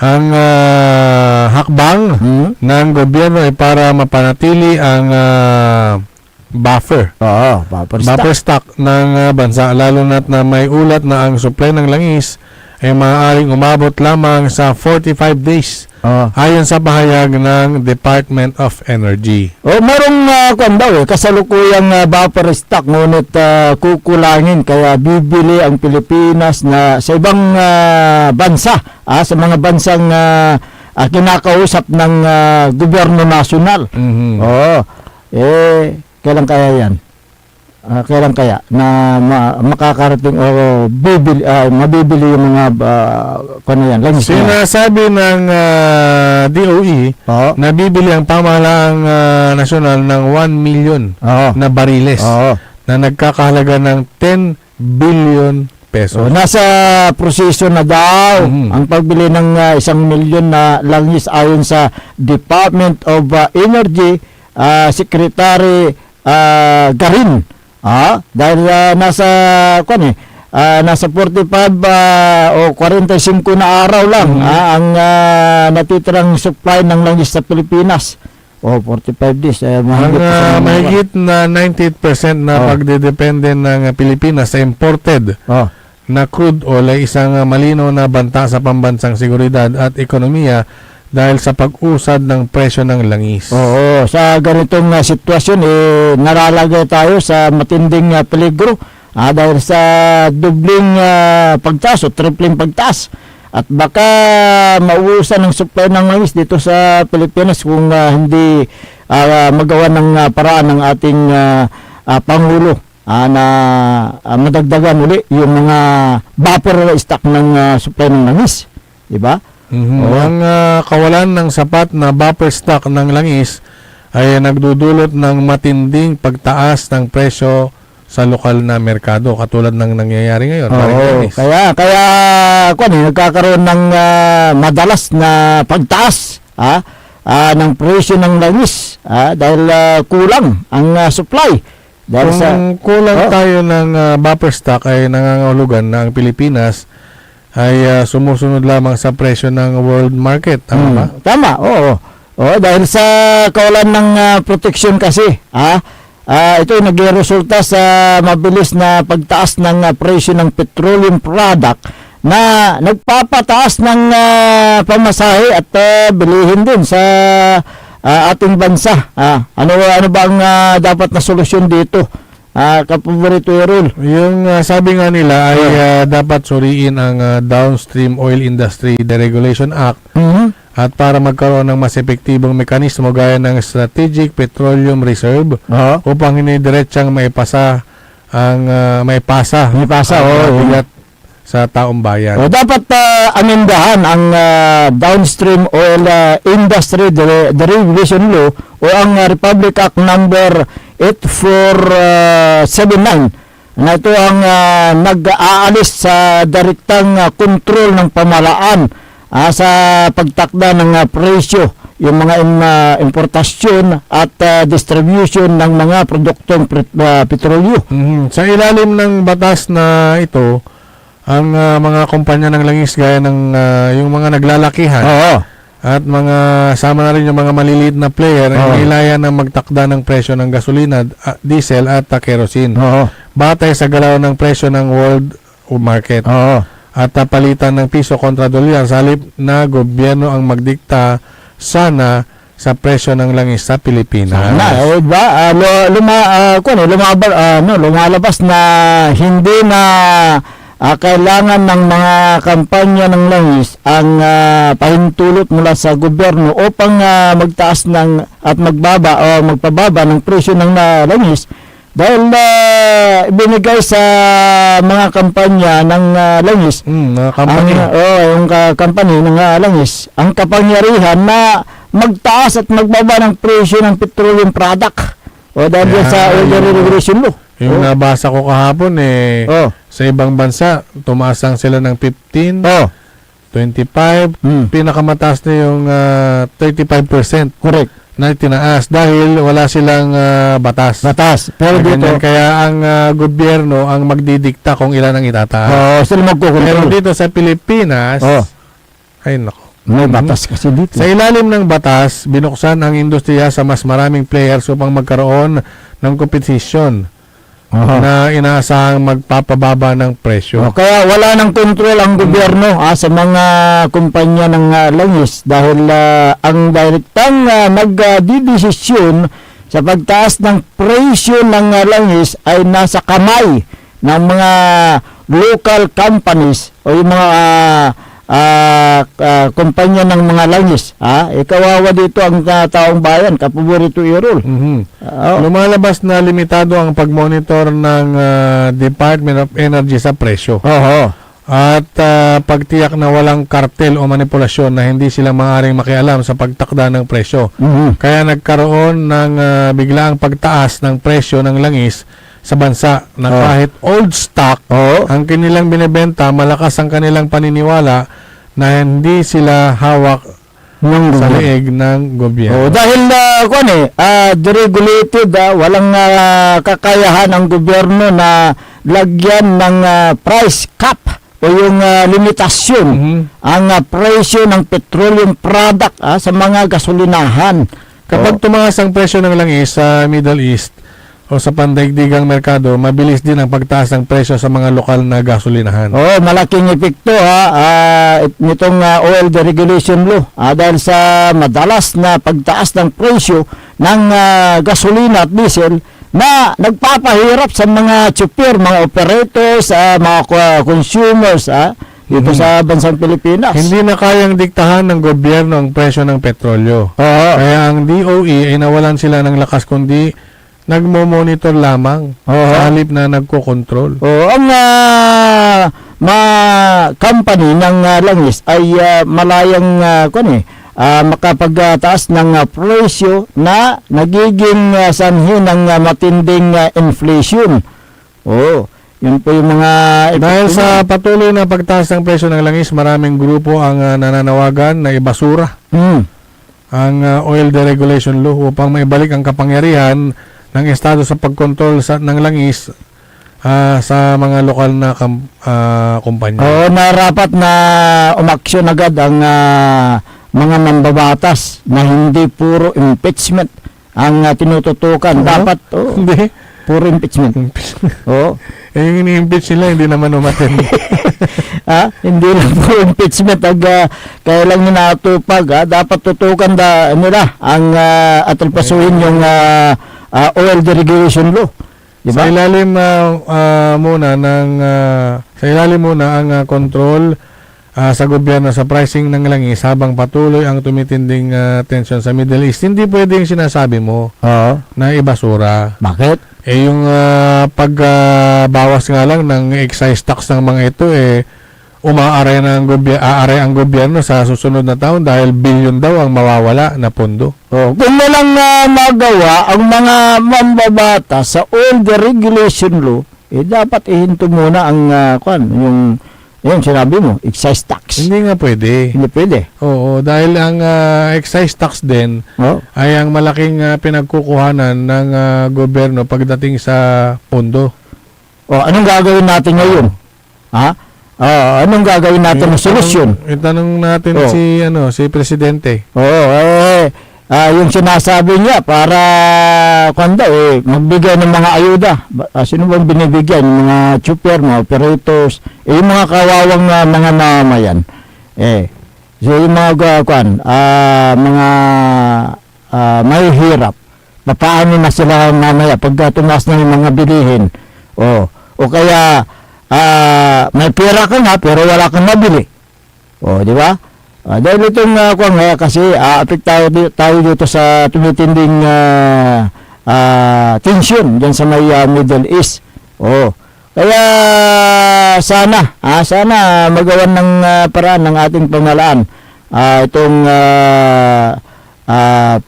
ang hakbang ng gobyerno ay para mapanatili ang buffer stock ng bansa, lalo na may ulat na ang supply ng langis ay maaaring umabot lamang sa 45 days ayon sa pahayag ng Department of Energy.
Merong kasalukuyang buffer stock ngunit kukulangin kaya bibili ang Pilipinas na sa ibang bansa, sa mga bansang kinakausap ng gobyerno nasyonal. Kailan kaya yan? Kailan kaya na makakarating o mabibili yung mga langis?
Sinasabi ng DOE na bibili ang pamahalaang nasyonal ng 1 million na bariles na nagkakahalaga ng 10 billion pesos.
Nasa proseso na daw ang pagbili ng 1 milyon na langis ayon sa Department of Energy Secretary Garin. Dahil nasa 45 o 45 na araw lang ang natitirang supply ng langis sa Pilipinas. 45 days.
Mahigit na 98% na pagdedepende ng Pilipinas sa imported na crude oil ay isang malinaw na banta sa pambansang seguridad at ekonomiya dahil sa pag-usad ng presyo ng langis.
Sa ganitong sitwasyon, nalalagay tayo sa matinding peligro dahil sa dubling pagtaas o tripling pagtaas. At baka mauusan ng supply ng langis dito sa Pilipinas kung hindi magawa ng paraan ng ating Pangulo na madagdagan uli yung mga buffer stock ng supply ng langis. Diba?
Ang kawalan ng sapat na buffer stock ng langis ay nagdudulot ng matinding pagtaas ng presyo sa lokal na merkado katulad ng nangyayari ngayon. Maring
Oo,
Dennis.
kaya nagkakaroon ng madalas na pagtaas ng presyo ng langis dahil kulang ang supply. Dahil
Kung kulang tayo ng buffer stock ay nangangahulugan na ang Pilipinas ay sumusunod lamang sa presyo ng world market. Tama ba?
Tama, oo. Oo, dahil sa kawalan ng protection kasi, ito ay nagresulta sa mabilis na pagtaas ng presyo ng petroleum product na nagpapataas ng pamasahe at bilihin din sa ating bansa. Ano ba ang dapat na solusyon dito? Kapaborito Errol.
Yung sabi nga nila ay dapat suriin ang Downstream Oil Industry Deregulation Act at para magkaroon ng mas epektibong mekanismo gaya ng Strategic Petroleum Reserve upang hinidiretsang maipasa bigat sa taong bayan.
Dapat amendahan ang Downstream Oil Industry Deregulation Law o ang Republic Act number 8479 na ito ang nag-aalis sa direktang kontrol ng pamahalaan sa pagtakda ng presyo, yung mga importasyon at distribution ng mga produktong petrolyo.
Sa ilalim ng batas na ito, ang mga kumpanya ng langis gaya ng yung mga naglalakihan at mga sama na rin yung mga maliliit na player ay nilaya na magtakda ng presyo ng gasolina, diesel at kerosene. Batay sa galaw ng presyo ng world market. At palitan ng piso kontra dolyar sa halip na gobyerno ang magdikta sana sa presyo ng langis sa Pilipinas.
Lumalabas na hindi na kailangan ng mga kampanya ng langis ang pahintulot mula sa gobyerno upang magtaas at magpababa ng presyo ng langis dahil ibinigay sa mga kampanya ng langis yung company ng langis ang kapangyarihan na magtaas at magbaba ng presyo ng petroleum product dahil sa oil regulation law.
Yung nabasa ko kahapon sa ibang bansa tumaas sila ng 15, 25, pinakamataas na yung 35%.
Correct.
Na tinaas dahil wala silang batas.
Pero dito
kaya ang gobyerno ang magdidikta kung ilan ang itataas.
Sila magkukontrol.
Pero dito sa Pilipinas, ay nako.
May batas kasi dito.
Sa ilalim ng batas, binuksan ang industriya sa mas maraming players upang magkaroon ng kompetisyon na inaasahang magpapababa ng presyo.
Kaya wala ng kontrol ang gobyerno sa mga kumpanya ng langis dahil ang direktang nagdidesisyon sa pagtaas ng presyo ng langis ay nasa kamay ng mga local companies o yung mga kumpanya ng mga langis. Kawawa dito ang taong bayan, kapaborito Errol.
Lumalabas na limitado ang pagmonitor ng Department of Energy sa presyo. At pagtiyak na walang kartel o manipulasyon na hindi sila maaaring makialam sa pagtakda ng presyo. Kaya nagkaroon ng biglaang pagtaas ng presyo ng langis sa bansa na kahit old stock ang kanilang binebenta, malakas ang kanilang paniniwala na hindi sila hawak sa leeg ng gobyerno.
Dahil deregulated, walang kakayahan ang gobyerno na lagyan ng price cap o yung limitasyon ang presyo ng petroleum product sa mga gasolinahan.
Kapag tumaas ang presyo ng langis sa Middle East o sa pandaigdigang merkado, mabilis din ang pagtaas ng presyo sa mga lokal na gasolinahan.
Malaking epekto nitong oil deregulation law dahil sa madalas na pagtaas ng presyo ng gasolina at diesel na nagpapahirap sa mga chopper, mga operators, mga consumers dito sa bansang Pilipinas.
Hindi na kayang diktahan ng gobyerno ang presyo ng petrolyo. Kaya ang DOE ay nawalan sila ng lakas kundi nagmo-monitor lamang sa halip na nagko-control.
Ang company ng langis ay malayang makapagtaas ng presyo na nagiging sanhi ng matinding inflation. Oo. Yun po yung mga...
Dahil sa patuloy na pagtaas ng presyo ng langis, maraming grupo ang nananawagan na ibasura ang oil deregulation law upang maibalik ang kapangyarihan ng Estado sa pagkontrol ng langis sa mga lokal na kumpanya.
Oo, narapat na umaksyon agad ang mga mambabatas na hindi puro impeachment ang tinututukan. Dapat,
Hindi.
puro impeachment. Oo.
Yung ini-impeach nila, hindi naman umaten.
Hindi lang po impeachment kaya lang ninatupag. Dapat tutukan nila ang at pasuhin yung oil deregulation law. Diba?
Sa ilalim muna ang control sa gobyerno sa pricing ng langis habang patuloy ang tumitinding tension sa Middle East. Hindi pwedeng sinasabi mo na ibasura.
Bakit?
Yung pagbawas nga lang ng excise tax ng mga ito, umaaray ang gobyerno sa susunod na taon dahil bilyon daw ang mawawala na pondo.
Kung walang magawa ang mga mambabata sa oil deregulation law, dapat ihinto muna ang yung sinabi mo, excise tax.
Hindi nga pwede.
Hindi pwede.
Oo, dahil ang excise tax din ay ang malaking pinagkukuhanan ng gobyerno pagdating sa pondo.
Anong gagawin natin ngayon? Anong gagawin natin ng solusyon?
Itanong natin si Presidente.
Yung sinasabi niya para magbigay ng mga ayuda. Sino bang binibigyan? Yung mga chopper, mga operators, yung mga kawawang mga namamayan. So yung mga mga mahihirap, paano na sila mamaya pag tumas na yung mga bilihin? O kaya may pera ka nga pero wala kang mabili. Di ba? Dahil itong kasi apektado tayo dito sa tumitinding tension dyan sa may Middle East. Kaya sana magawan ng paraan ng ating pamahalaan itong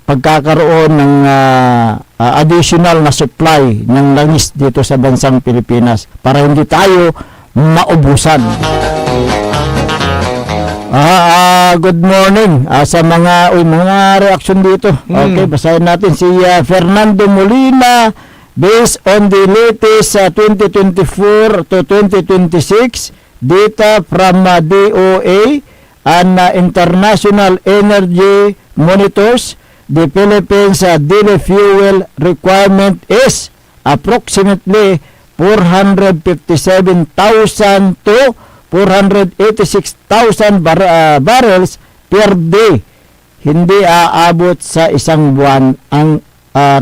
pagkakaroon ng additional na supply ng langis dito sa bansang Pilipinas para hindi tayo maubusan. Good morning sa mga reaction dito. Okay, basahin natin si Fernando Molina. Based on the latest 2024 to 2026 data from DOE and International Energy Monitors, the Philippines daily fuel requirement is approximately 457,000 to 486,000 barrels per day. Hindi aabot sa isang buwan ang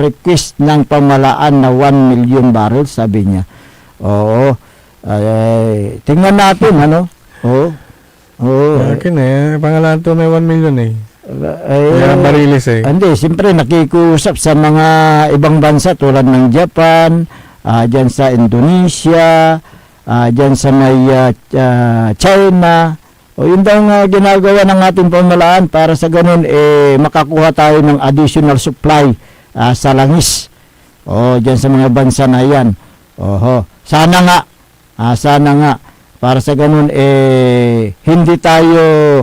request ng pamahalaan na 1 million barrels, sabi niya. Tingnan natin,
Akin pangalan to may 1 million bariles
Hindi, siyempre nakikusap sa mga ibang bansa tulad ng Japan, dyan sa Indonesia, dyan sa may China. Yun daw ginagawa ng ating pamahalaan para sa ganun makakuha tayo ng additional supply sa langis. Dyan sa mga bansa na yan. Sana nga para sa ganun hindi tayo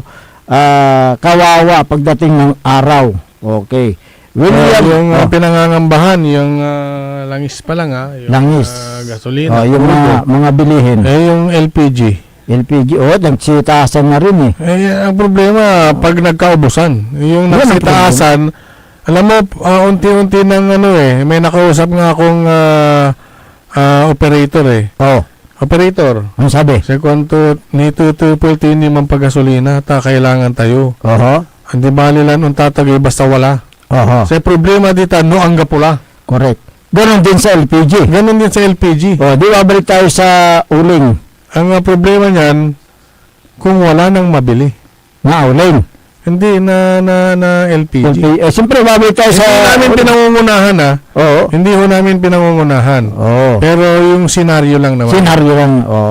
kawawa pagdating ng araw. Okay.
Yung pinangangambahan, yung langis pa lang
langis.
Gasolina.
Yung mga bilihin.
Yung LPG,
nagsitaasan na rin
ang problema, pag nagkaubusan, yung nagsitaasan, alam mo, unti-unti ng may nakausap nga akong operator Operator.
Ano sabi?
Sekunto, nito pwede naman pag-gasolina, kailangan tayo. Hindi bali lang ang tatagay basta wala. Sa problema dito, ang gapula.
Correct. Ganon din sa LPG.
Di
ba balik tayo sa uling?
Ang problema niyan, kung wala nang mabili.
Uling?
Hindi na LPG.
Siyempre babalik tayo sa...
Hindi namin pinangungunahan Hindi ho namin pinangungunahan. Pero yung senaryo lang naman.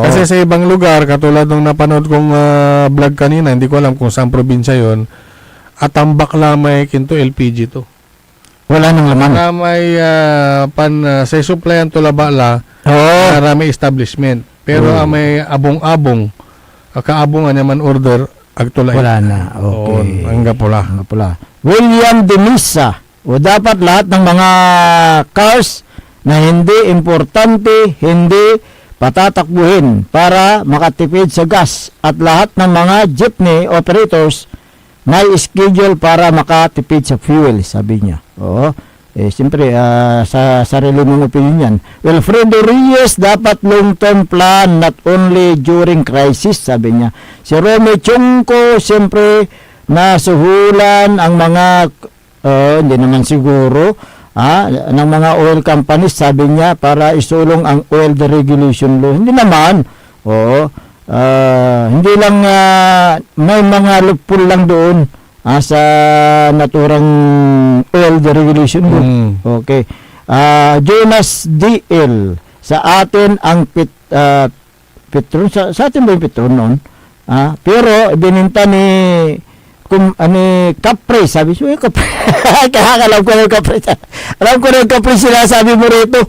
Kasi sa ibang lugar, katulad ng napanood kong vlog kanina, hindi ko alam kung saan probinsya yon, at ang bakla may kinto LPG to.
Wala nang laman.
Na may sa supplyan tulabala para may establishment. Pero may abong-abong kaabungan naman order agtulay.
Wala na. Okay.
Hangga pula.
William Demisa. O dapat lahat ng mga cars na hindi importante, hindi patatakbuhin para makatipid sa gas, at lahat ng mga jeepney operators may schedule para makatipid sa fuel, sabi niya. Oo. Siyempre, sa sarili mong opinion yan. Wilfredo Reyes, dapat long-term plan, not only during crisis, sabi niya. Si Rome Chungko, siyempre, nasuhulan ang mga, hindi naman siguro, ng mga oil companies, sabi niya, para isulong ang oil deregulation law. Hindi naman. Hindi lang, may mga loophole lang doon sa naturang oil deregulation law. Okay. Jonas DL, sa atin ang Petron, sa atin ba yung Petron noon? Pero bininta ni Capri, sabi siya, Capri. Alam ko na yung Capri. Alam ko na yung Capri sila, sabi mo rito.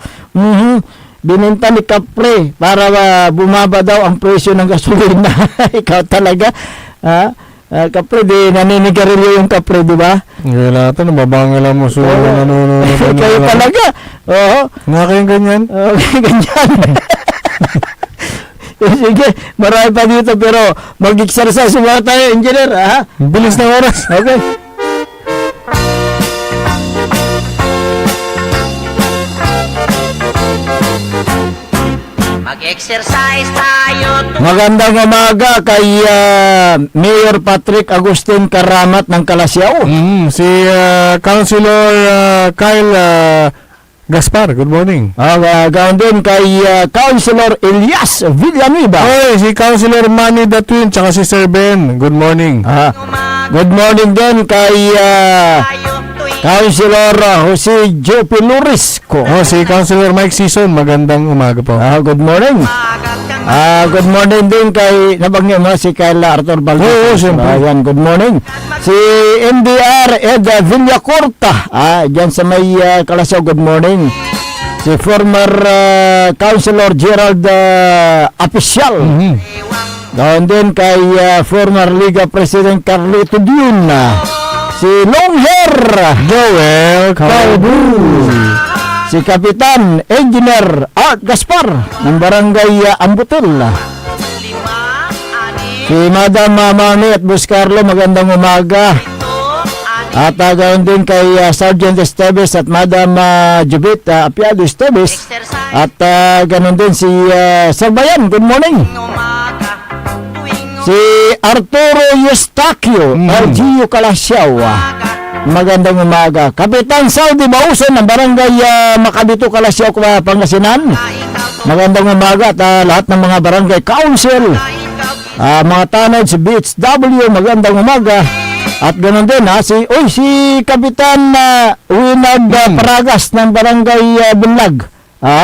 Bininta ni Capri para bumaba daw ang presyo ng gasolina. Ikaw talaga. Capri, di naninigarilyo yung Capri, di ba?
Wala ito, nababangalan mo so
kayo talaga. Oo.
Nga kayong ganyan?
Okay, ganyan. Sige, marami pa dito, pero mag-exercise muna tayo, engineer,
Bilis ng oras.
Okay.
Mag-exercise tayo.
Magandang umaga kay Mayor Patrick Agustin Karamat ng Kalasyaw.
Si Councilor Kyle Gaspar, good morning.
Gawin din kay Councilor Elias Villanueva.
Si Councilor Manny the Twin, tsaka si Sir Ben, good morning.
Good morning din kay Councilor Jose Jope Lurisco.
Si Councilor Mike Season, magandang umaga po.
Good morning. Good morning din kay nabanggit mo si Kyle Arthur Baldo.
Siyempre.
Ayan, good morning. Si MDR Eda Villacorta, dyan sa may Kalasyaw, good morning. Si former Councilor Gerald Apicial. Gawin din kay former Liga President Carlito Dion. Si Longhair Joel Calbu. Si Kapitan Engineer Art Gaspar ng Barangay Ambutil. Si Madam Mami at Bus Carlo, magandang umaga. At gawin din kay Sergeant Esteves at Madam Jubit Apiado Esteves. At ganun din si Sir Bayan, good morning. Si Arturo Eustaquio LGU Kalasyaw, magandang umaga. Kapitan Saudi Bauson ng Barangay Makabito, Kalasyaw, Pangasinan, magandang umaga. At lahat ng mga barangay council, mga tanod, si BHW, magandang umaga. At ganoon din si Kapitan Winag Paragas ng Barangay Bunlag.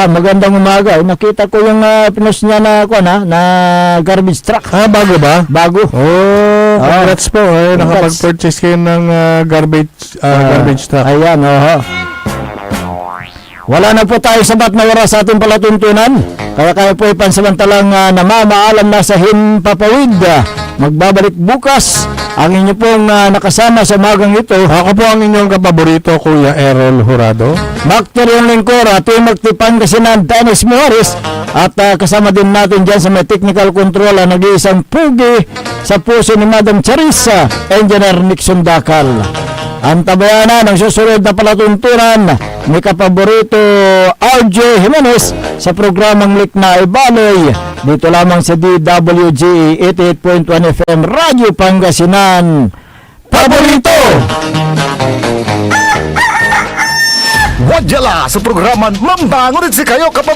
Magandang umaga. Nakita ko yung pinost niya na garbage truck.
Bago ba?
Bago.
Congrats po. Nakapag-purchase kayo ng garbage truck.
Ayan, wala na po tayo sabat na oras sa ating palatuntunan. Kaya kayo po ipansamantalang namamaalam na sa Himpapawid. Magbabalik bukas ang inyo pong nakasama sa magang ito.
Ako po ang inyong kapaborito, Kuya Errol Jurado.
Bakter yung lingkor, Timothy Pangasinan, Dennis Muhares. At kasama din natin dyan sa may technical control ang nag-iisang pugi sa puso ni Madam Charissa, Engineer Nixon Dakal. Ang tabayanan ng susunod na palatuntunan ni kapaborito RJ Jimenez sa programang Likna Ibaloy dito lamang sa DWG 88.1 FM Radyo Pangasinan. Paborito!
Wadyala sa programan Mambangon si kayo